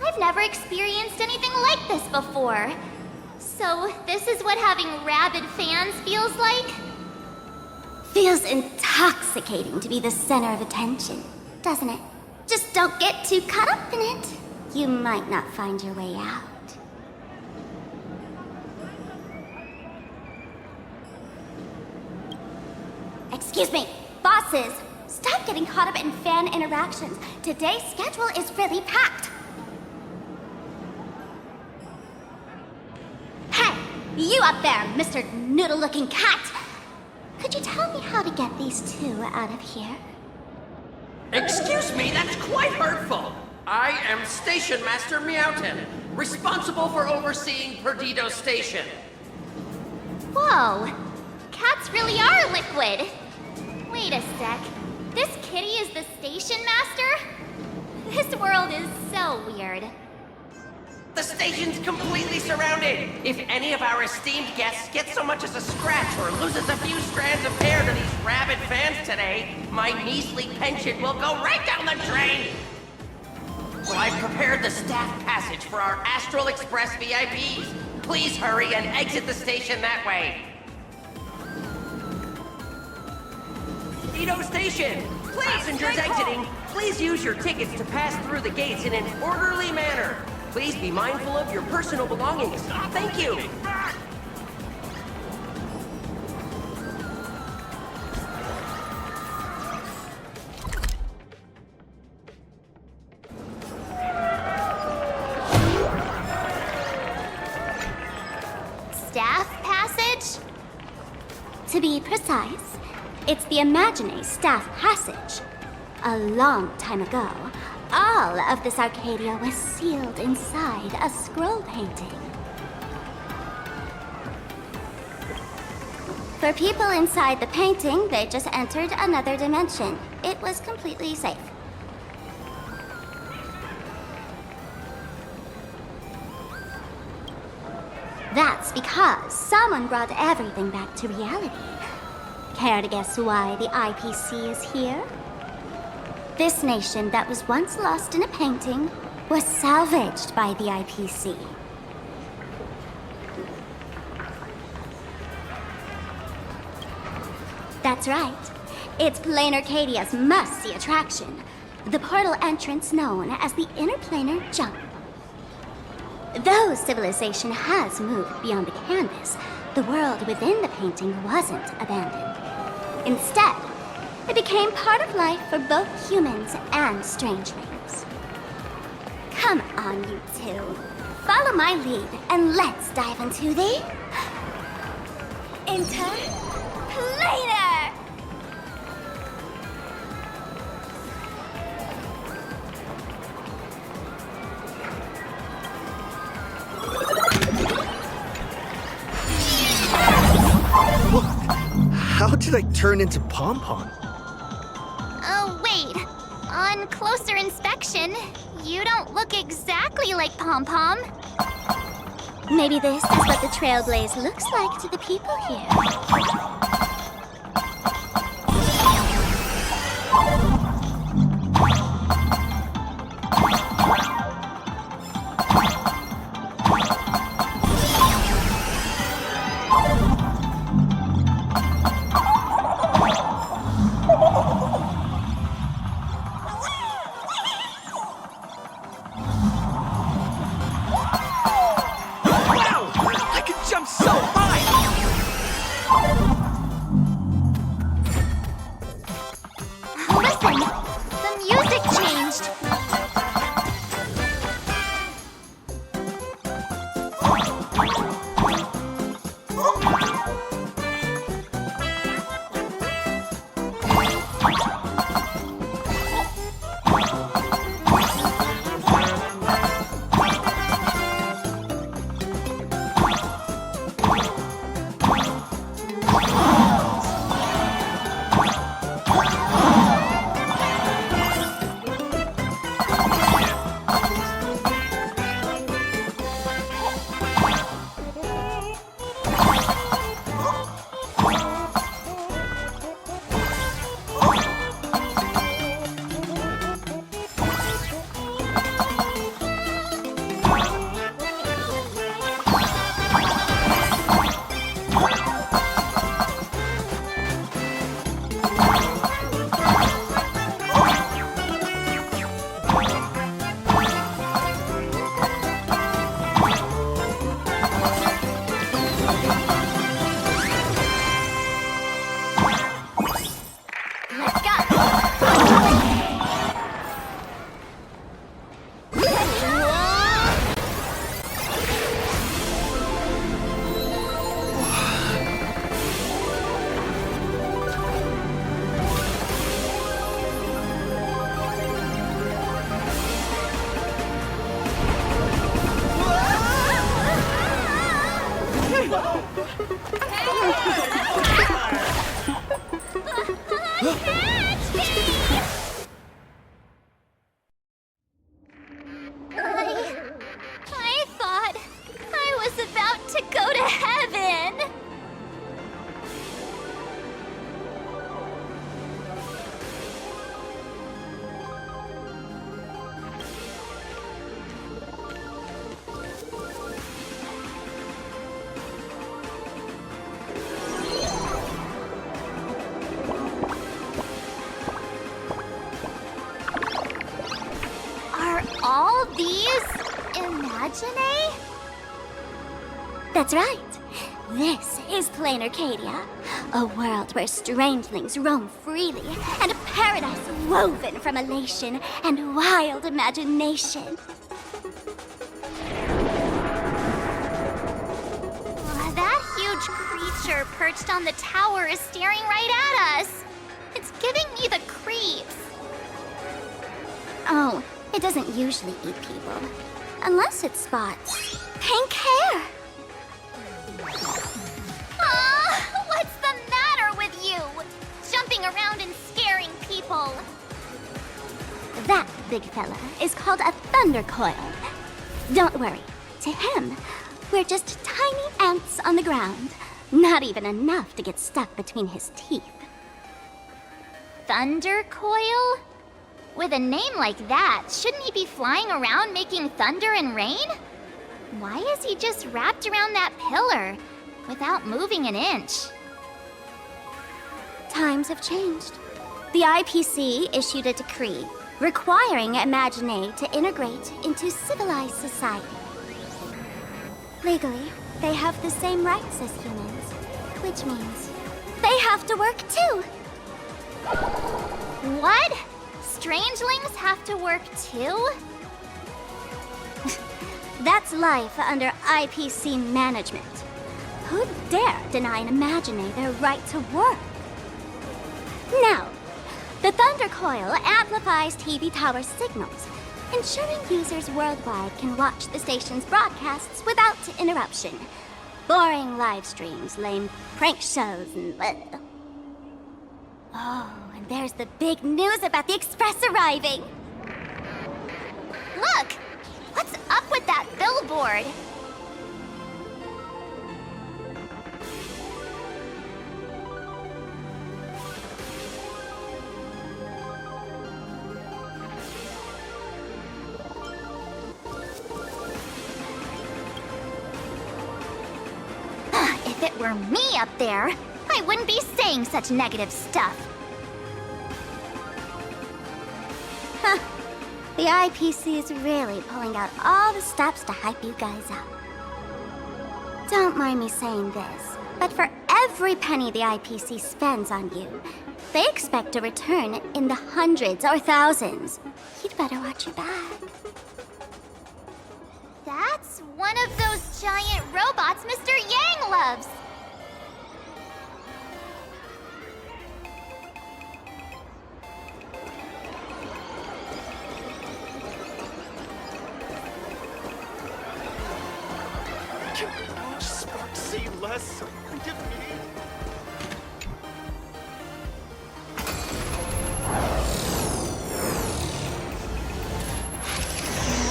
I've never experienced anything like this before. So, this is what having rabid fans feels like? Feels intoxicating to be the center of attention, doesn't it? Just don't get too caught up in it. You might not find your way out. Excuse me, bosses! Stop getting caught up in fan interactions. Today's schedule is really packed. Hey, you up there, Mr. Noodle-looking cat! Could you tell me how to get these two out of here? Excuse me, that's quite hurtful. I am Station Master Meowton, responsible for overseeing Perdido Station. Whoa, cats really are liquid. Wait a sec. This kitty is the station master? This world is so weird. The station's completely surrounded. If any of our esteemed guests get so much as a scratch or loses a few strands of hair to these rabid fans today, my measly pension will go right down the drain. Well, I've prepared the staff passage for our Astral Express VIPs. Please hurry and exit the station that way. Perdido Station! Passengers exiting, please use your tickets to pass through the gates in an orderly manner. Please be mindful of your personal belongings. Thank you. Staff passage? To be precise, it's the Imagine Staff Passage. A long time ago, all of this Arcadia was sealed inside a scroll painting. For people inside the painting, they just entered another dimension. It was completely safe. That's because someone brought everything back to reality. Care to guess why the IPC is here? This nation that was once lost in a painting was salvaged by the IPC. That's right. It's Plain Arcadia's must-see attraction. The portal entrance known as the Interplanar Jump. Though civilization has moved beyond the canvas, the world within the painting wasn't abandoned. Instead, it became part of life for both humans and strangelings. Come on, you two. Follow my lead and let's dive into the... Interplanar! turn into Pom-Pom. Oh, wait. On closer inspection, you don't look exactly like Pom-Pom. Maybe this is what the Trailblaze looks like to the people here. Listen, the music changed. I thought I was about to go to heaven. Are all these Imagine? That's right. This is Plain Arcadia, a world where strangelings roam freely, and a paradise woven from elation and wild imagination. That huge creature perched on the tower is staring right at us. It's giving me the creeps. Oh, it doesn't usually eat people. Unless it spots pink hair. What's the matter with you? Jumping around and scaring people. That big fella is called a thunder coil. Don't worry. To him, we're just tiny ants on the ground. Not even enough to get stuck between his teeth. Thunder coil? With a name like that, shouldn't he be flying around making thunder and rain? Why is he just wrapped around that pillar without moving an inch? Times have changed. The IPC issued a decree requiring Imagine to integrate into civilized society. Legally, they have the same rights as humans, which means they have to work too. What? Strangelings have to work too? That's life under IPC management. Who'd dare deny an Imagine their right to work? Now, the Thunder Coil amplifies TV tower signals, ensuring users worldwide can watch the station's broadcasts without interruption. Boring live streams, lame prank shows, and Oh, and there's the big news about the Express arriving. Look! What's up with that billboard? If it were me up there, I wouldn't be saying such negative stuff. Huh. The IPC is really pulling out all the stops to hype you guys up. Don't mind me saying this, but for every penny the IPC spends on you, they expect a return in the hundreds or thousands. You'd better watch your back. That's one of those giant robots Mr. Yang loves. Spark, say less. Forgive me.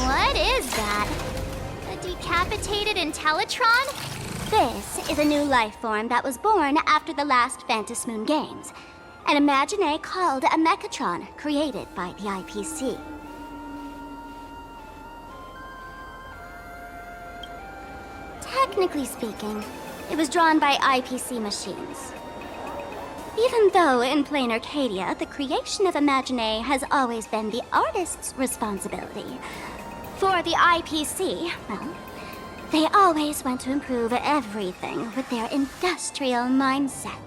What is that? A decapitated Intellitron? This is a new life form that was born after the last Phantom Moon Games. An Imagine called a Mechatron, created by the IPC. Technically speaking, it was drawn by IPC machines. Even though in plain Arcadia, the creation of Imagine has always been the artist's responsibility. For the IPC, well, they always want to improve everything with their industrial mindset.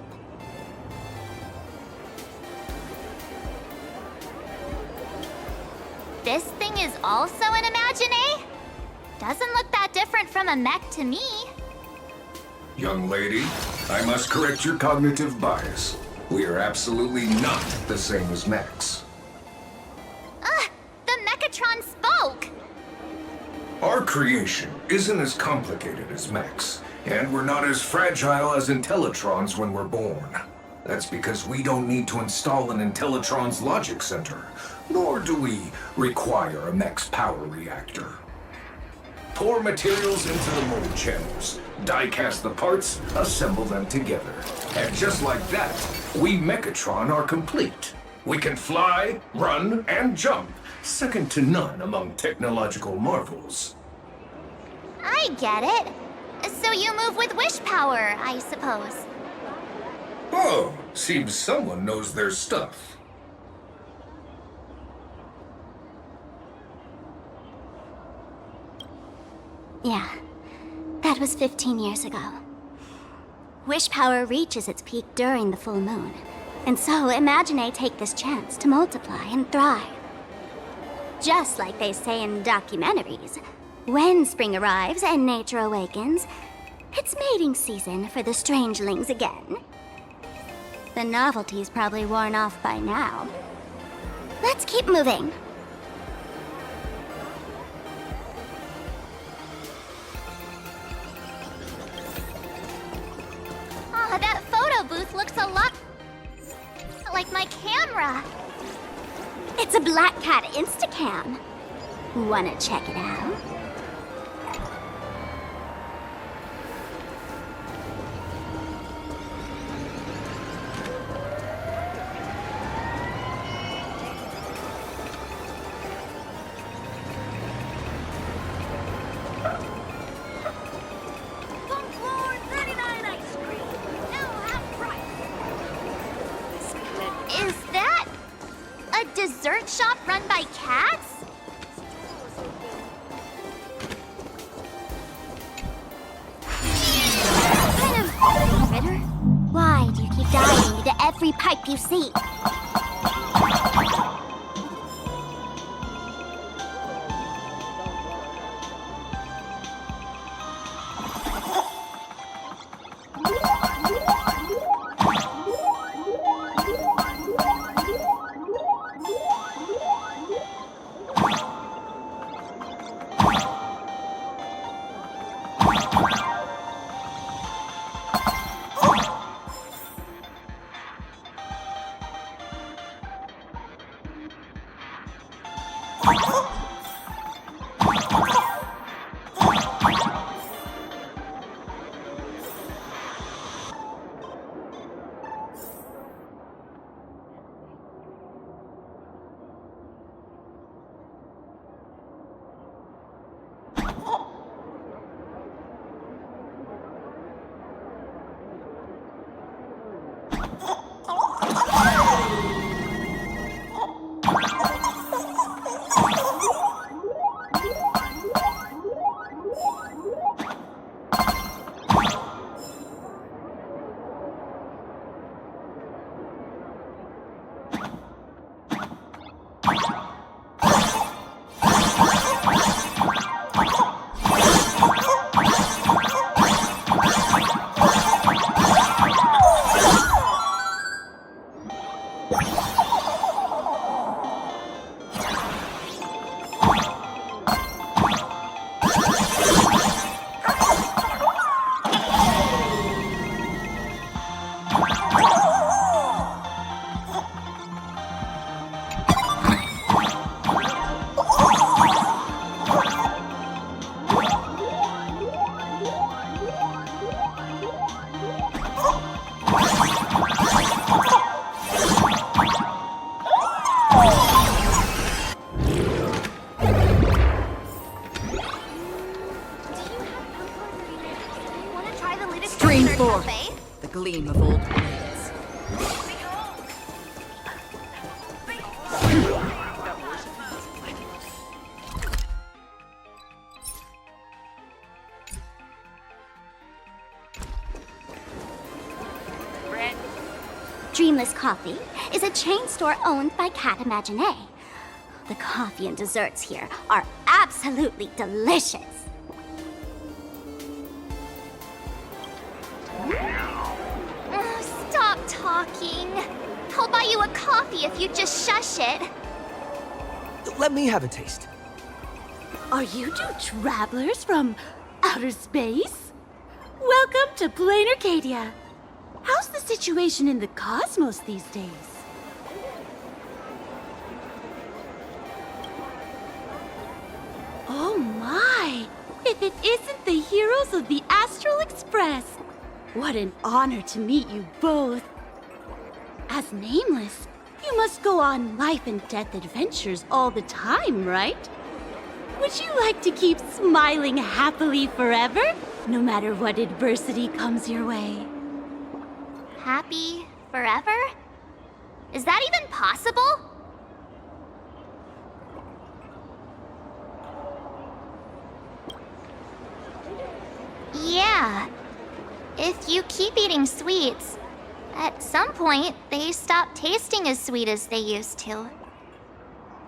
This thing is also an Imagine? Doesn't look that different from a mech to me. Young lady, I must correct your cognitive bias. We are absolutely not the same as mechs. The Mechatron spoke! Our creation isn't as complicated as mechs, and we're not as fragile as Intellitrons when we're born. That's because we don't need to install an Intellitron's logic center, nor do we require a mech's power reactor. Pour materials into the mold channels, die-cast the parts, assemble them together. And just like that, we Mechatron are complete. We can fly, run, and jump, second to none among technological marvels. I get it. So you move with wish power, I suppose. Oh, seems someone knows their stuff. Yeah, that was 15 years ago. Wish power reaches its peak during the full moon, and so Imagine take this chance to multiply and thrive. Just like they say in documentaries, when spring arrives and nature awakens, it's mating season for the strangelings again. The novelty's probably worn off by now. Let's keep moving. Oh, that photo booth looks a lot like my camera. It's a Black Cat Instacam. Wanna check it out? Is that a dessert shop run by cats? What kind of critter? Why do you keep diving into every pipe you see? Wanna try the latest Stream dessert 4. cafe? The gleam of old blades. Dreamless Coffee is a chain store owned by Cat Imaginé. The coffee and desserts here are absolutely delicious. Stop talking. I'll buy you a coffee if you just shush it. Let me have a taste. Are you two travelers from outer space? Welcome to Plain Arcadia. How's the situation in the cosmos these days? Oh my! If it isn't the heroes of the Astral Express! What an honor to meet you both. As Nameless, you must go on life and death adventures all the time, right? Would you like to keep smiling happily forever, no matter what adversity comes your way? Happy forever? Is that even possible? Yeah. If you keep eating sweets, at some point they stop tasting as sweet as they used to.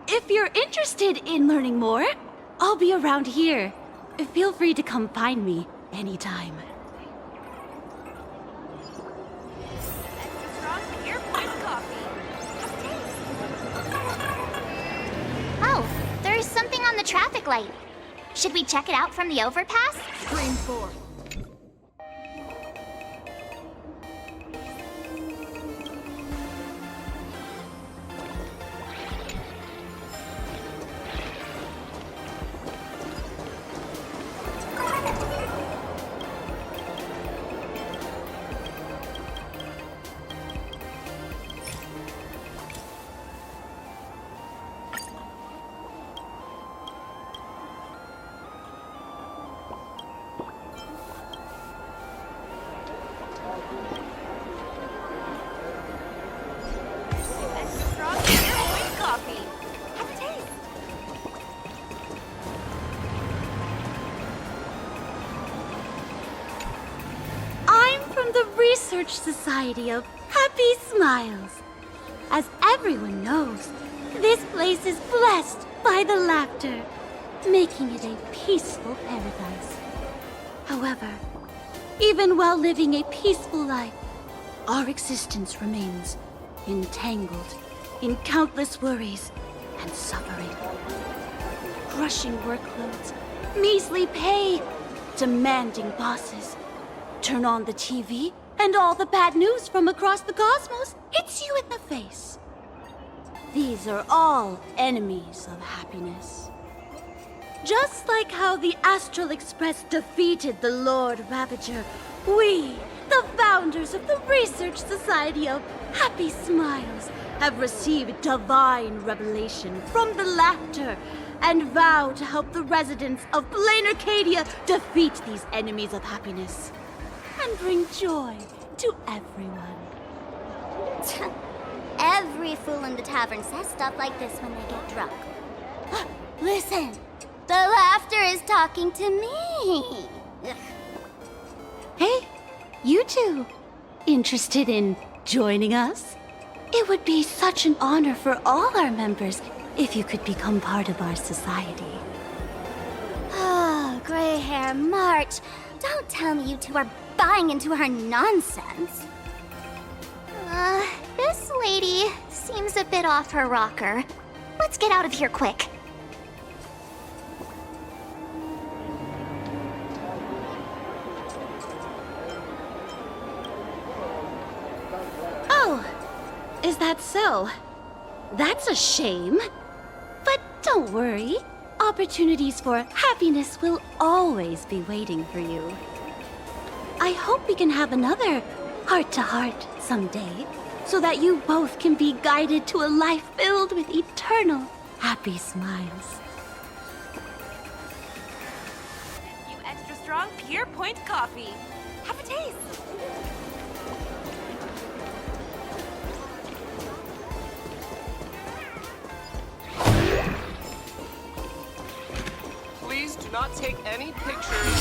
If you're interested in learning more, I'll be around here. Feel free to come find me anytime. Oh, there's something on the traffic light. Should we check it out from the overpass? Stream 4. Research Society of Happy Smiles. As everyone knows, this place is blessed by the laughter, making it a peaceful paradise. However, even while living a peaceful life, our existence remains entangled in countless worries and suffering. Crushing workloads, measly pay, demanding bosses. Turn on the TV, and all the bad news from across the cosmos hits you in the face. These are all enemies of happiness. Just like how the Astral Express defeated the Lord Ravager, we, the founders of the Research Society of Happy Smiles, have received divine revelation from the laughter and vow to help the residents of Plain Arcadia defeat these enemies of happiness and bring joy to everyone. Every fool in the tavern says stuff like this when they get drunk. Listen, the laughter is talking to me. Hey, you two, interested in joining us? It would be such an honor for all our members if you could become part of our society. Oh, gray hair March, don't tell me you two are buying into her nonsense. This lady seems a bit off her rocker. Let's get out of here quick. Oh, is that so? That's a shame. But don't worry. Opportunities for happiness will always be waiting for you. I hope we can have another heart-to-heart someday, so that you both can be guided to a life filled with eternal happy smiles. You extra strong Pure Point coffee. Have a taste. Please do not take any pictures.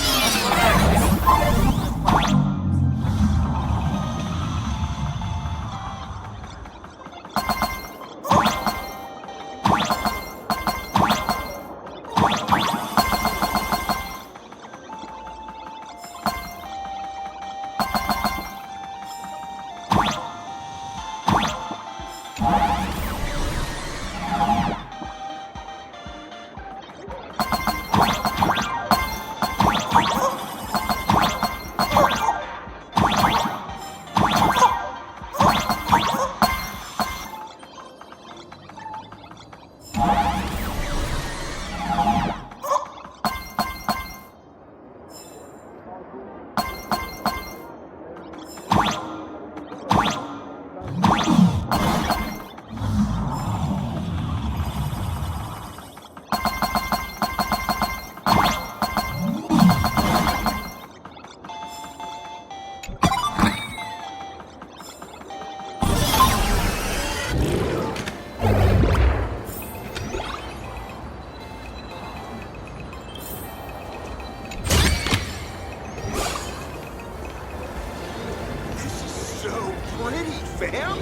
So pretty, fam!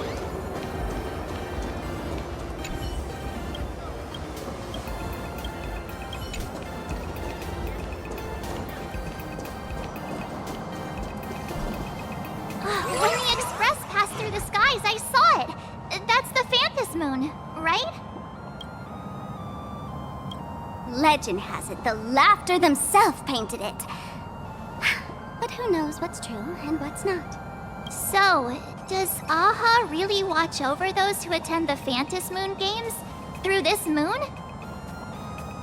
When the Express passed through the skies, I saw it. That's the Phantom Moon, right? Legend has it the Laughter themselves painted it. But who knows what's true and what's not. So, does Aha really watch over those who attend the Phantom Moon games through this moon?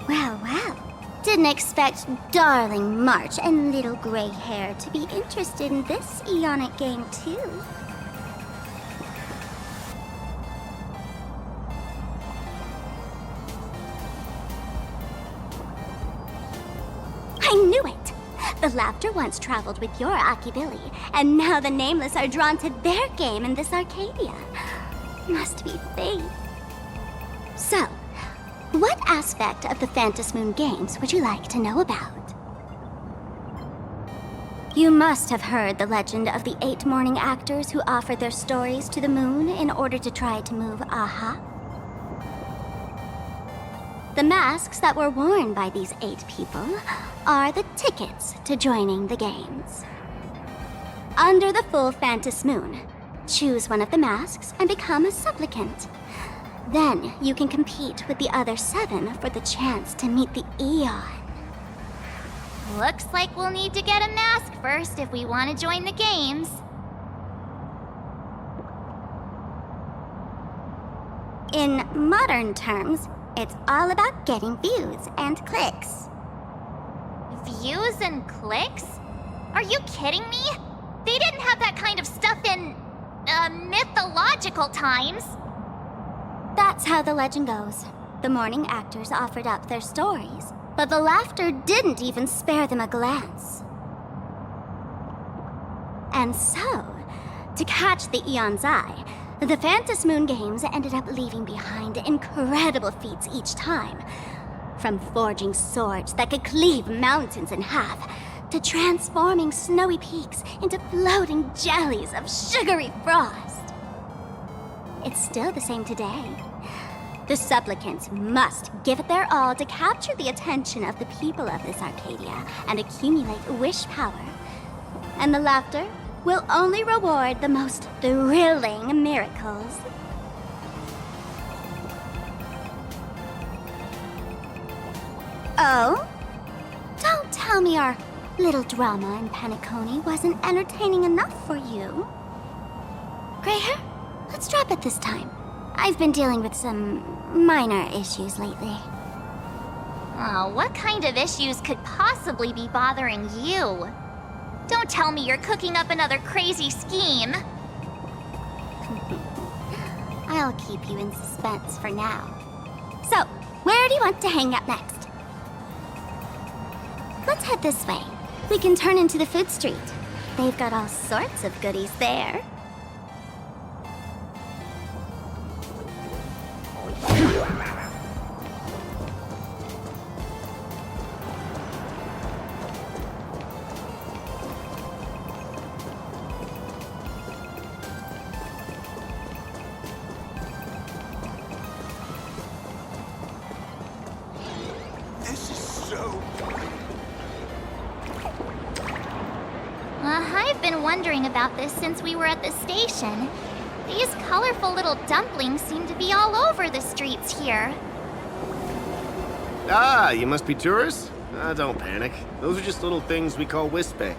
Well, well. Didn't expect darling March and little gray hair to be interested in this Eonic game, too. I knew it! The Laughter once traveled with your Akibilly, and now the Nameless are drawn to their game in this Arcadia. Must be fate. So, what aspect of the Phantom Moon games would you like to know about? You must have heard the legend of the 8 morning actors who offered their stories to the moon in order to try to move Aha. The masks that were worn by these 8 people are the tickets to joining the games. Under the full Phantom Moon, choose one of the masks and become a supplicant. Then you can compete with the other 7 for the chance to meet the Eon. Looks like we'll need to get a mask first if we want to join the games. In modern terms, it's all about getting views and clicks. Views and clicks? Are you kidding me? They didn't have that kind of stuff in, mythological times. That's how the legend goes. The morning actors offered up their stories, but the Laughter didn't even spare them a glance. And so, to catch the Eon's eye, the Phantom Moon games ended up leaving behind incredible feats each time. From forging swords that could cleave mountains in half, to transforming snowy peaks into floating jellies of sugary frost. It's still the same today. The supplicants must give it their all to capture the attention of the people of this Arcadia and accumulate wish power. And the Laughter will only reward the most thrilling miracles. So, don't tell me our little drama in Paniconi wasn't entertaining enough for you. Gray hair, let's drop it this time. I've been dealing with some minor issues lately. Oh, what kind of issues could possibly be bothering you? Don't tell me you're cooking up another crazy scheme. I'll keep you in suspense for now. So, where do you want to hang out next? Let's head this way. We can turn into the food street. They've got all sorts of goodies there. This is so... I've been wondering about this since we were at the station. These colorful little dumplings seem to be all over the streets here. Ah, you must be tourists? Don't panic. Those are just little things we call wispe.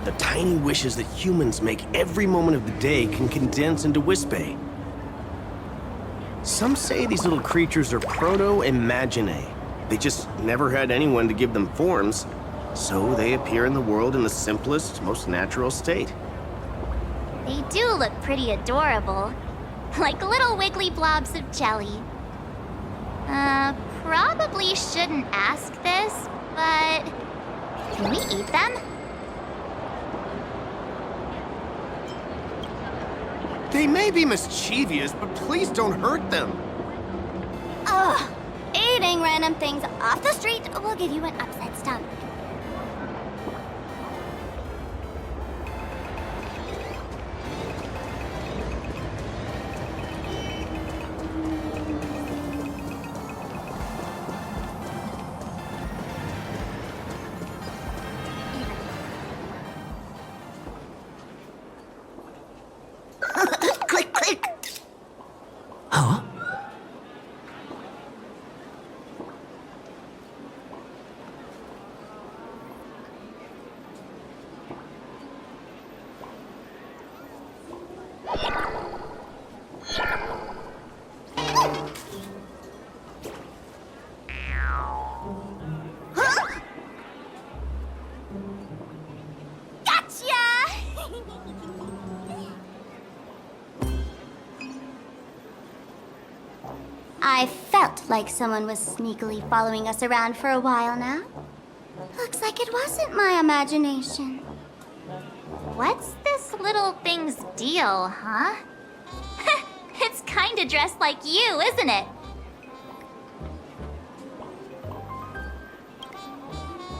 The tiny wishes that humans make every moment of the day can condense into wispe. Some say these little creatures are proto-imaginae. They just never had anyone to give them forms, so they appear in the world in the simplest, most natural state. They do look pretty adorable. Like little wiggly blobs of jelly. Probably shouldn't ask this, but... can we eat them? They may be mischievous, but please don't hurt them. Ugh! Eating random things off the street will give you an upset stomach. Click, click! Huh? I felt like someone was sneakily following us around for a while now. Looks like it wasn't my imagination. What's this little thing's deal, huh? It's kinda dressed like you, isn't it?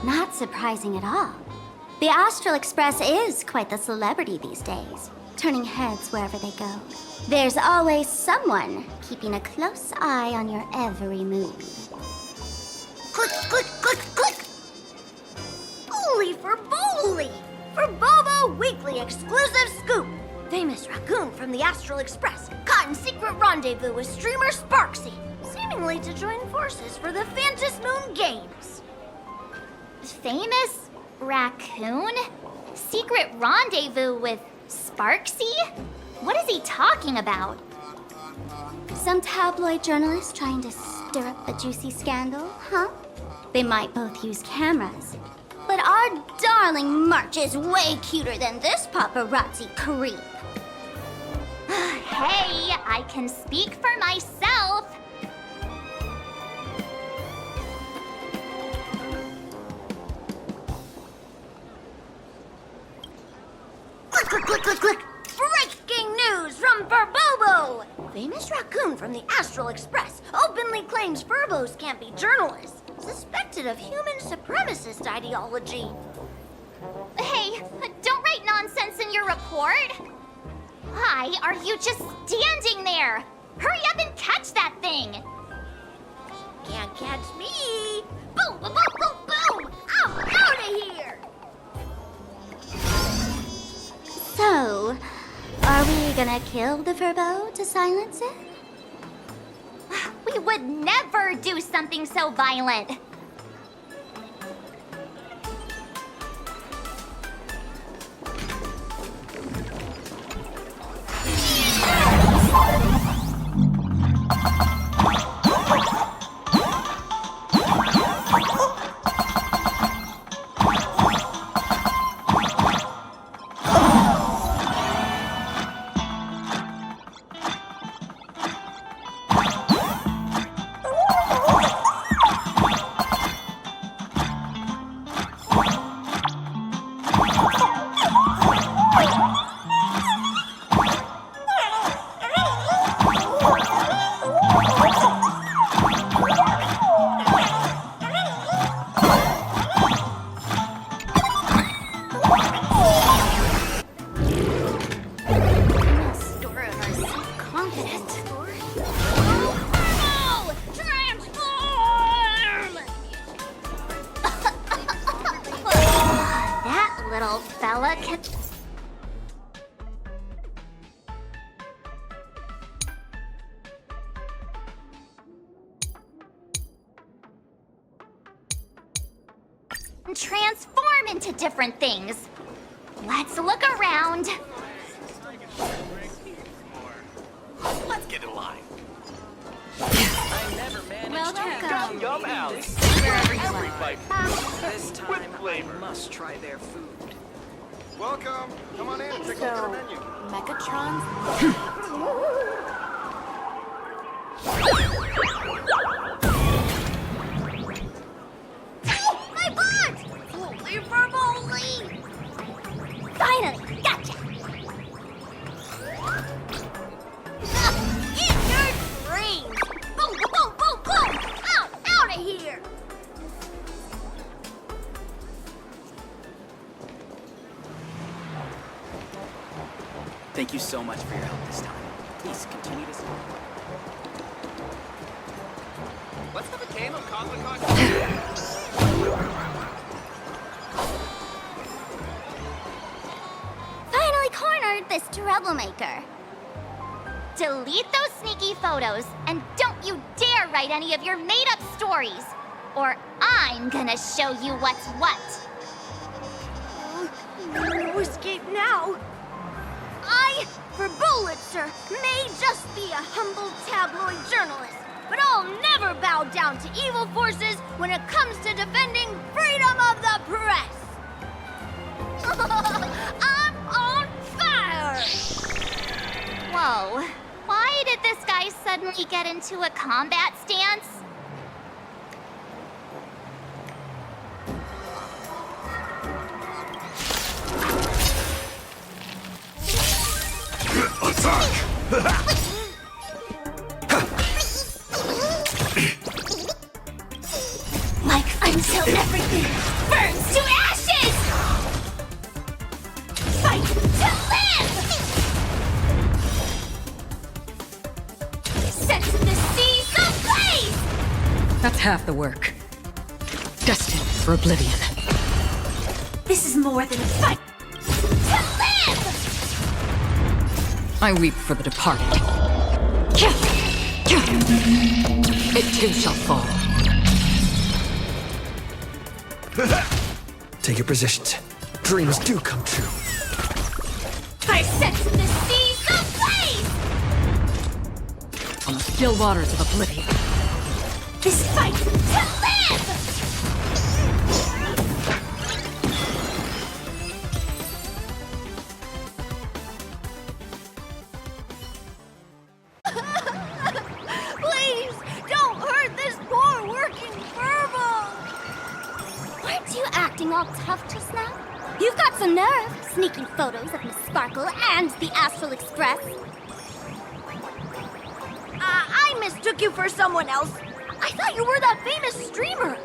Not surprising at all. The Astral Express is quite the celebrity these days, turning heads wherever they go. There's always someone keeping a close eye on your every move. Click, click, click, click! Bully for Bully! For Bobo Weekly exclusive scoop! Famous raccoon from the Astral Express caught in secret rendezvous with streamer Sparksy, seemingly to join forces for the Phantom Moon Games. Famous raccoon? Secret rendezvous with Sparksy? What is he talking about? Some tabloid journalist trying to stir up a juicy scandal, huh? They might both use cameras. But our darling March is way cuter than this paparazzi creep. Hey, I can speak for myself. Click, click, click, click, click! Breaking news from Furbobo! Famous raccoon from the Astral Express openly claims Furbos can't be journalists, suspected of human supremacist ideology. Hey, don't write nonsense in your report. Why are you just standing there? Hurry up and catch that thing. Can't catch me! Boom, boom, boom, boom, boom! I'm out of here! So, are we gonna kill the Furbo to silence it? We would never do something so violent. Transform into different things. Let's look around. Let's get in line. Welcome. Yum House. Wherever you Every are. bite. This time, With flavor. I must try their food. Welcome. Come on in and take a look at our menu. Megatron's My butt! Holy verbally! Finally, gotcha! Eat your dreams! Boom, boom, boom, boom! Out of here! Thank you so much for your help this time. Please continue to support. Let's have a game of Conquer. Finally cornered this troublemaker. Delete those sneaky photos, and don't you dare write any of your made-up stories, or I'm gonna show you what's what. No escape now! I, for Bullitzer, may just be a humble tabloid journalist, but I'll never bow down to evil forces when it comes to defending freedom of the press! I'm on fire! Whoa, why did this guy suddenly get into a combat stance? Like until everything burns to ashes! Fight to live! Set the seas ablaze! That's half the work. Destined for oblivion. This is more than a fight to live! I weep for the departed. It too shall fall. Take your positions. Dreams do come true. I set the seas ablaze! On the still waters of oblivion. This fight to live! Please, don't hurt this poor working furball! Weren't you acting all tough just now? You've got some nerve, sneaking photos of Miss Sparkle and the Astral Express. I mistook you for someone else. I thought you were that famous streamer.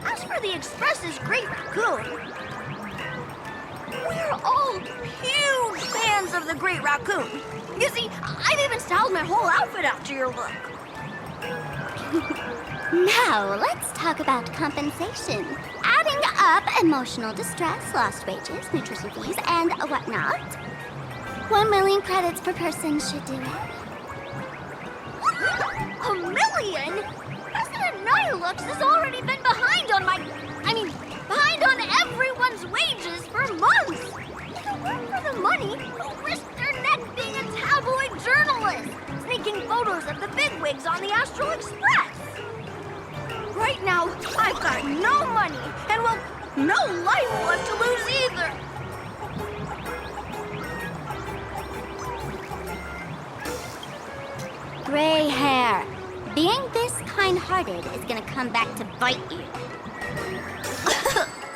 As for the Express's Great Raccoon, we're all huge fans of the Great Raccoon. You see, I've even styled my whole outfit after your look. Now, let's talk about compensation. Adding up emotional distress, lost wages, nutrition fees, and whatnot. 1 million credits per person should do it. 1 million? President Nihilux has already been behind on behind on everyone's wages for months. Who work for the money who risk their neck being a tabloid journalist, sneaking photos of the bigwigs on the Astral Express. Right now, I've got no money, and well, no life left to lose either. Gray hair. Being this kind-hearted is gonna come back to bite you.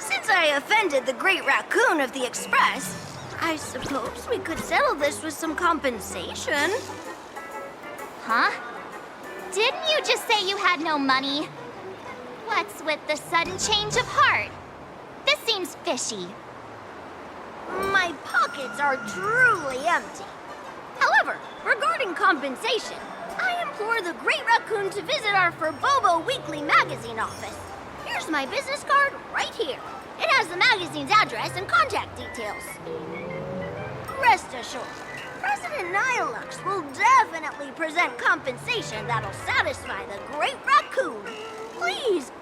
Since I offended the Great Raccoon of the Express, I suppose we could settle this with some compensation. Huh? Didn't you just say you had no money? What's with the sudden change of heart? This seems fishy. My pockets are truly empty. However, regarding compensation, I implore the Great Raccoon to visit our Furbobo Weekly magazine office. Here's my business card right here. It has the magazine's address and contact details. Rest assured, President Nihilux will definitely present compensation that'll satisfy the Great Raccoon. Please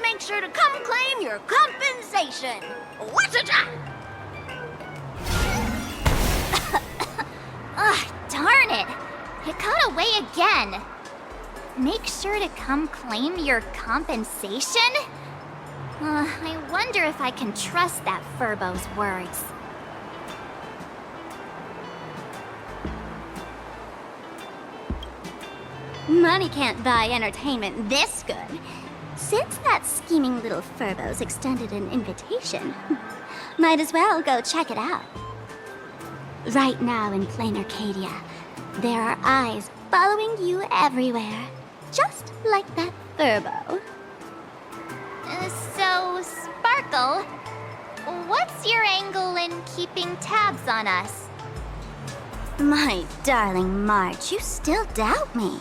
make sure to come claim your compensation. Whatcha-cha! Ugh, darn it! It got away again. Make sure to come claim your compensation? I wonder if I can trust that Furbo's words. Money can't buy entertainment this good. Since that scheming little Furbo's extended an invitation, might as well go check it out. Right now in plain Arcadia, there are eyes following you everywhere, just like that Furbo. So, Sparkle, what's your angle in keeping tabs on us? My darling March, you still doubt me.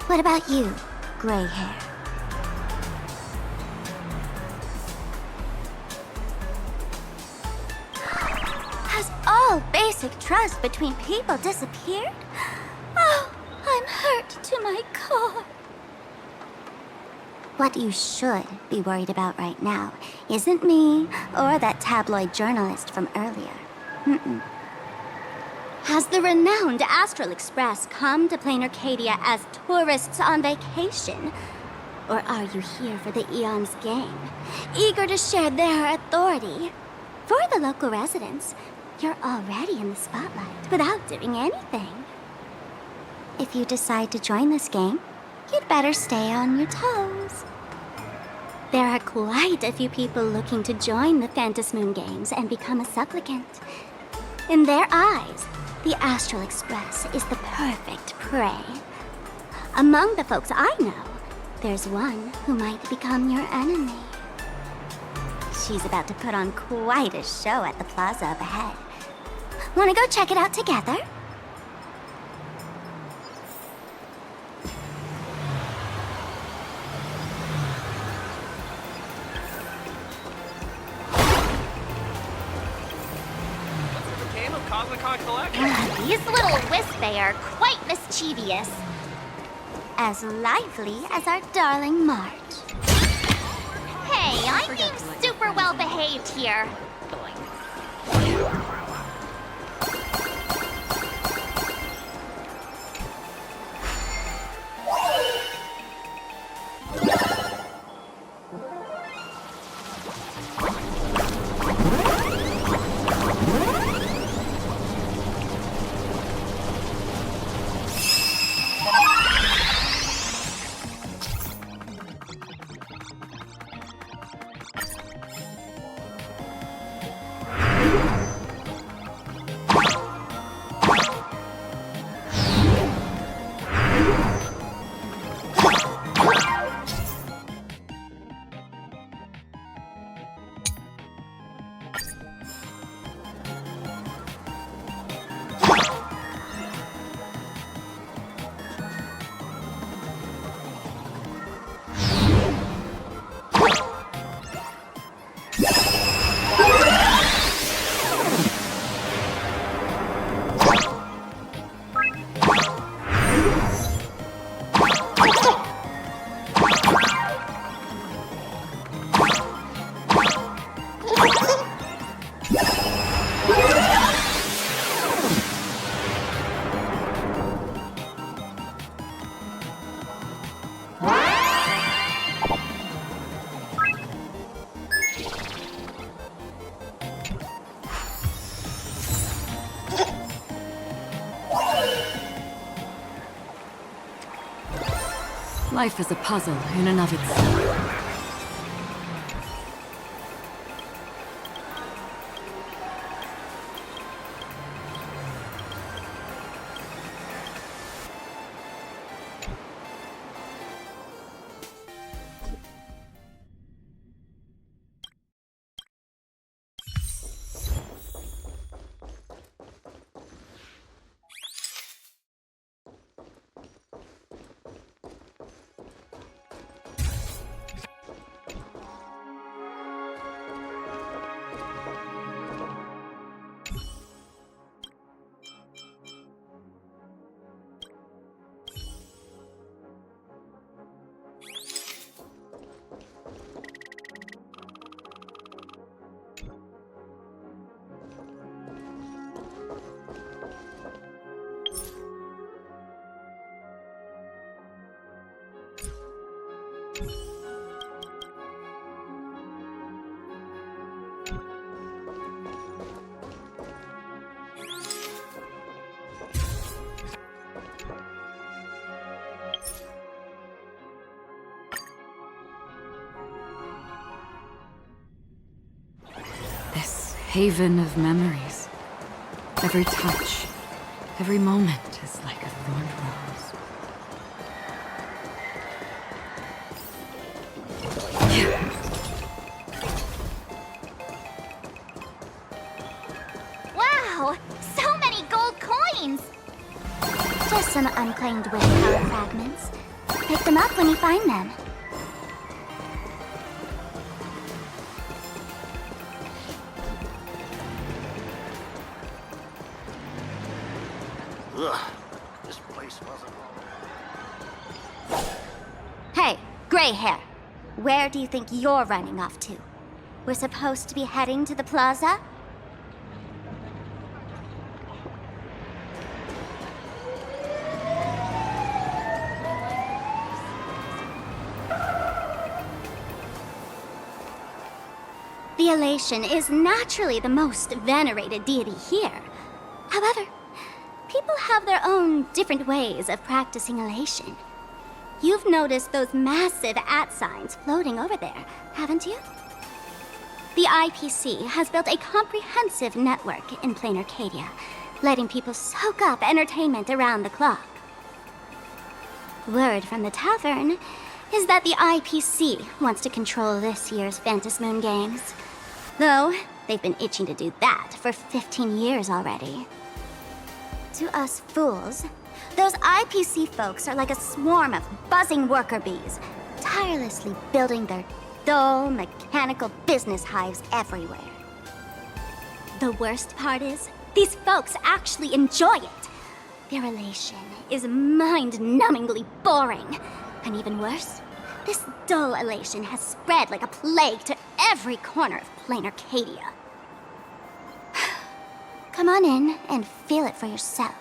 What about you, gray hair? Has all basic trust between people disappeared? Oh, I'm hurt to my core. What you should be worried about right now isn't me or that tabloid journalist from earlier. Mm-mm. Has the renowned Astral Express come to plain Arcadia as tourists on vacation? Or are you here for the Eon's game, eager to share their authority? For the local residents, you're already in the spotlight without doing anything. If you decide to join this game, you'd better stay on your toes. There are quite a few people looking to join the Phantasmoon Games and become a supplicant. In their eyes, the Astral Express is the perfect prey. Among the folks I know, there's one who might become your enemy. She's about to put on quite a show at the plaza up ahead. Wanna go check it out together? These little Wispay are quite mischievous. As lively as our darling March. Hey, I'm being super well behaved here. Life is a puzzle in and of itself. Haven of memories. Every touch, every moment is like a thorned rose. Wow! So many gold coins! Just some unclaimed willpower fragments. Pick them up when you find them. Ugh, this place wasn't... Hey, gray hair. Where do you think you're running off to? We're supposed to be heading to the plaza? The Elation is naturally the most venerated deity here. However, people have their own different ways of practicing Elation. You've noticed those massive @ signs floating over there, haven't you? The IPC has built a comprehensive network in plain Arcadia, letting people soak up entertainment around the clock. Word from the tavern is that the IPC wants to control this year's Phantasmoon Games. Though, they've been itching to do that for 15 years already. To us fools, those IPC folks are like a swarm of buzzing worker bees, tirelessly building their dull, mechanical business hives everywhere. The worst part is, these folks actually enjoy it. Their Elation is mind-numbingly boring. And even worse, this dull Elation has spread like a plague to every corner of plain Arcadia. Come on in and feel it for yourself.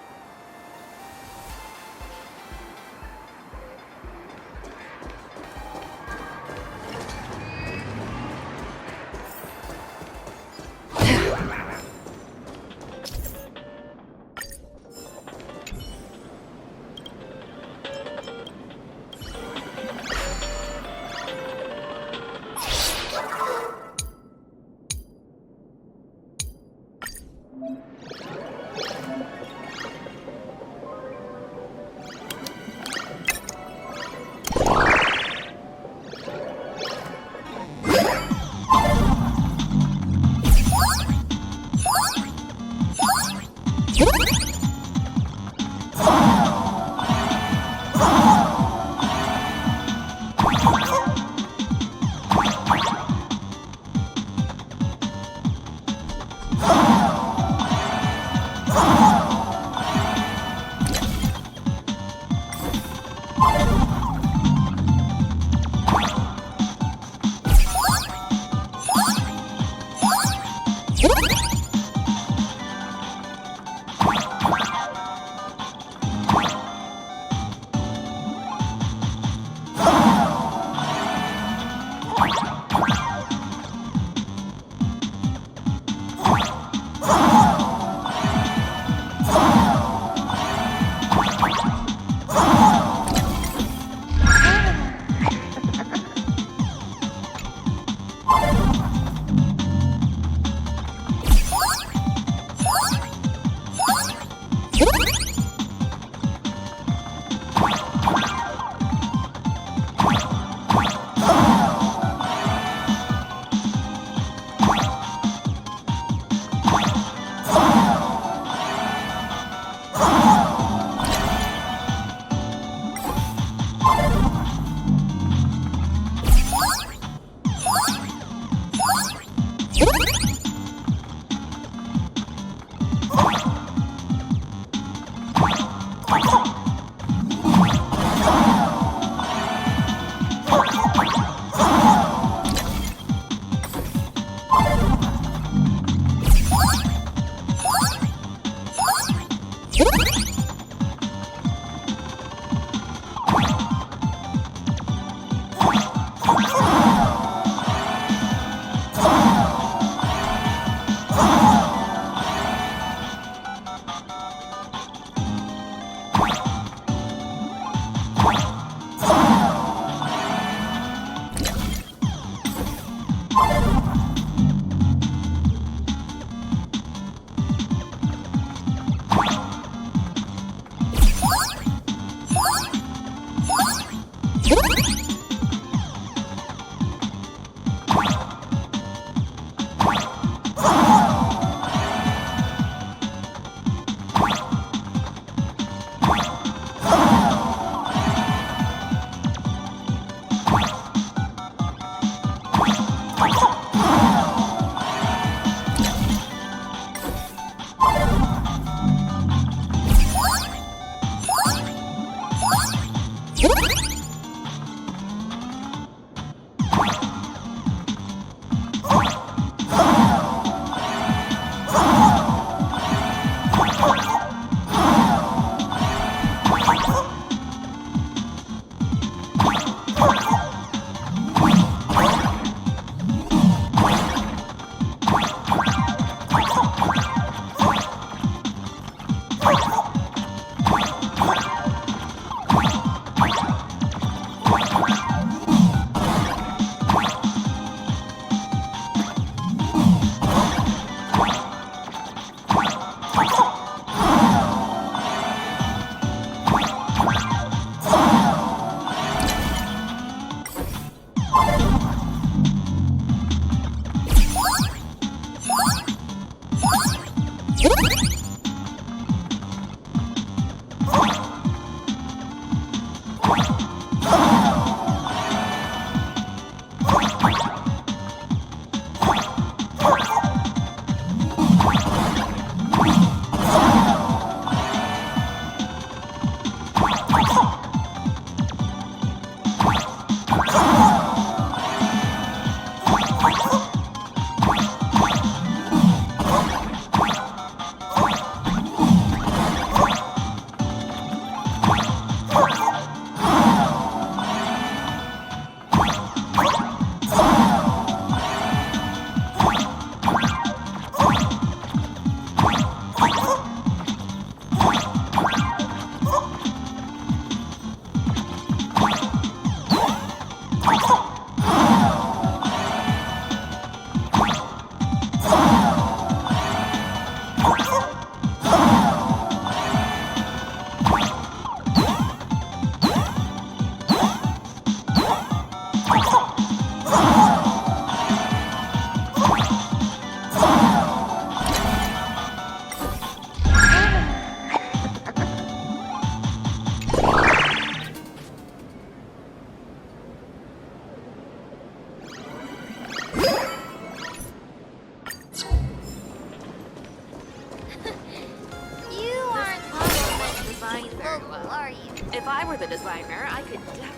design very well. Are you? If I were the designer, I could definitely.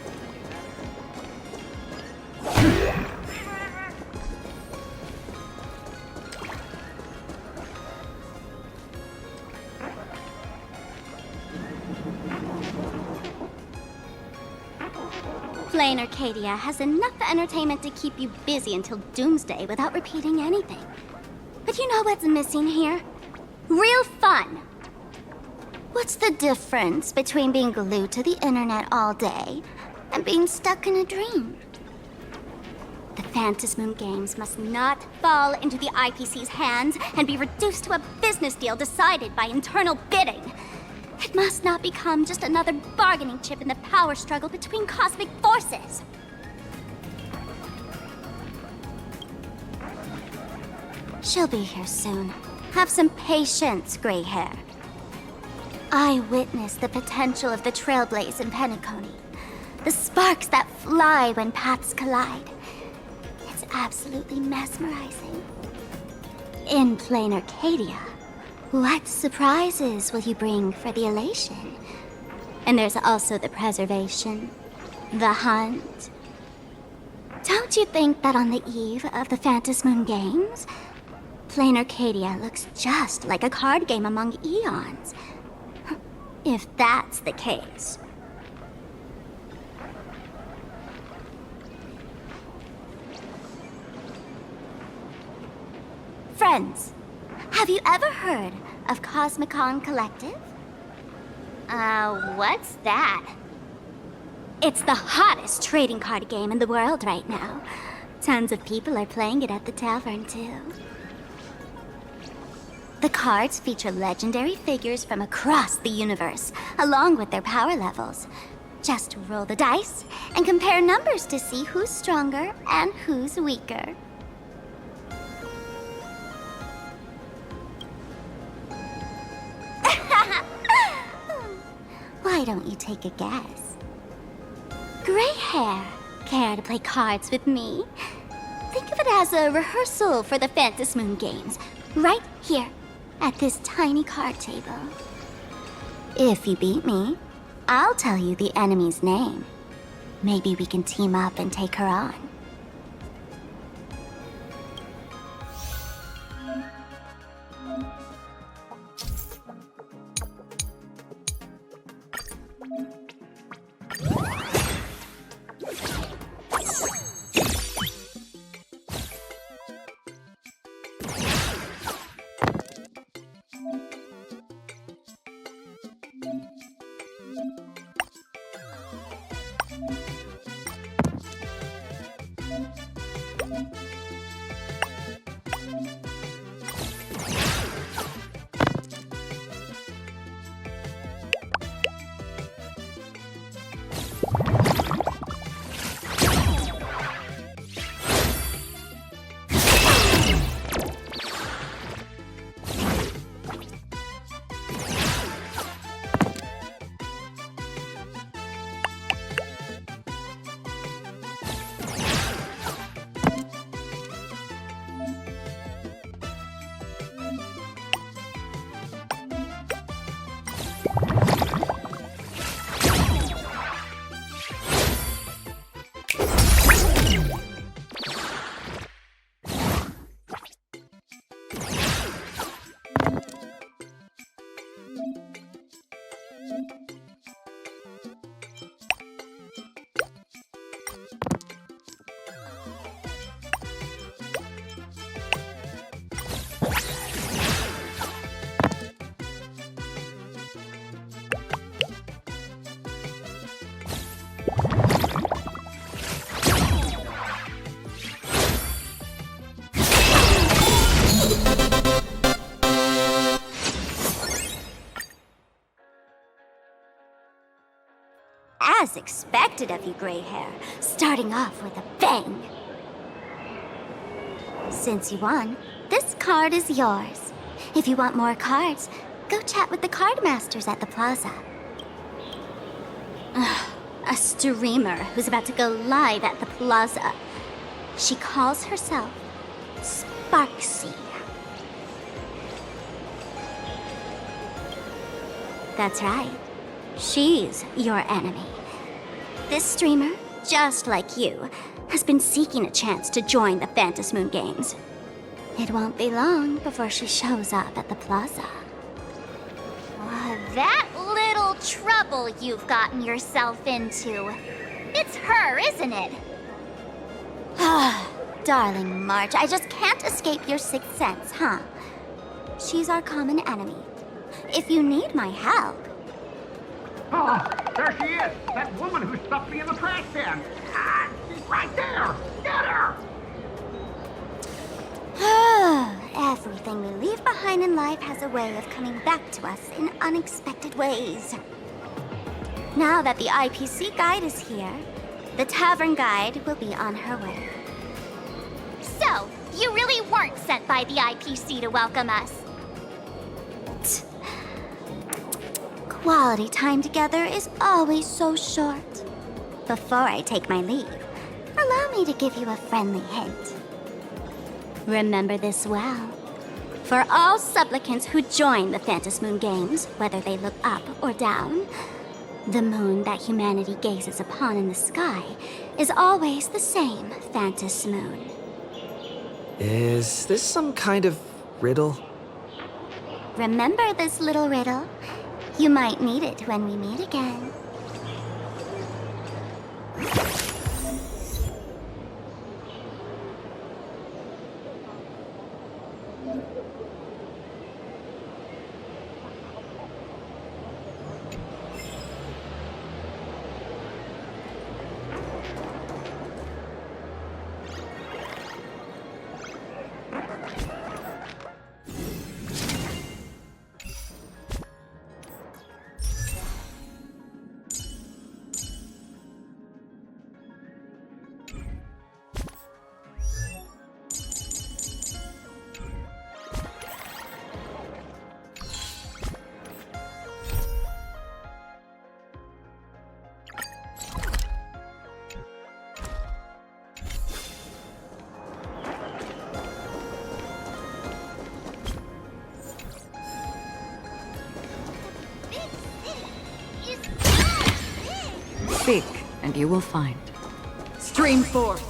Plain Arcadia has enough entertainment to keep you busy until doomsday without repeating anything. But you know what's missing here? Real fun! What's the difference between being glued to the internet all day and being stuck in a dream? The Phantasmoon games must not fall into the IPC's hands and be reduced to a business deal decided by internal bidding. It must not become just another bargaining chip in the power struggle between cosmic forces. She'll be here soon. Have some patience, gray hair. I witnessed the potential of the Trailblaze in Penacony. The sparks that fly when paths collide. It's absolutely mesmerizing. In plain Arcadia, what surprises will you bring for the elation? And there's also the preservation, the hunt. Don't you think that on the eve of the Phantasmoon Games, plain Arcadia looks just like a card game among eons? If that's the case. Friends, have you ever heard of Cosmicon Collective? What's that? It's the hottest trading card game in the world right now. Tons of people are playing it at the tavern, too. The cards feature legendary figures from across the universe, along with their power levels. Just roll the dice and compare numbers to see who's stronger and who's weaker. Why don't you take a guess? Gray hair, care to play cards with me? Think of it as a rehearsal for the Phantasmoon Games, right here at this tiny card table. If you beat me, I'll tell you the enemy's name. Maybe we can team up and take her on. As expected of you, gray hair, starting off with a bang. Since you won, this card is yours. If you want more cards, go chat with the card masters at the plaza. A streamer who's about to go live at the plaza. She calls herself Sparksy. That's right. She's your enemy. This streamer, just like you, has been seeking a chance to join the Phantom Moon Games. It won't be long before she shows up at the plaza. That little trouble you've gotten yourself into. It's her, isn't it? Darling March, I just can't escape your sixth sense, huh? She's our common enemy. If you need my help... Oh, there she is! That woman who stuffed me in the trash can! Ah, she's right there! Get her! Everything we leave behind in life has a way of coming back to us in unexpected ways. Now that the IPC guide is here, the tavern guide will be on her way. So, you really weren't sent by the IPC to welcome us? Quality time together is always so short. Before I take my leave, allow me to give you a friendly hint. Remember this well. For all supplicants who join the Phantom Moon Games, whether they look up or down, the moon that humanity gazes upon in the sky is always the same Phantom Moon. Is this some kind of riddle? Remember this little riddle? You might need it when we meet again. Seek, and you will find. Stream forth.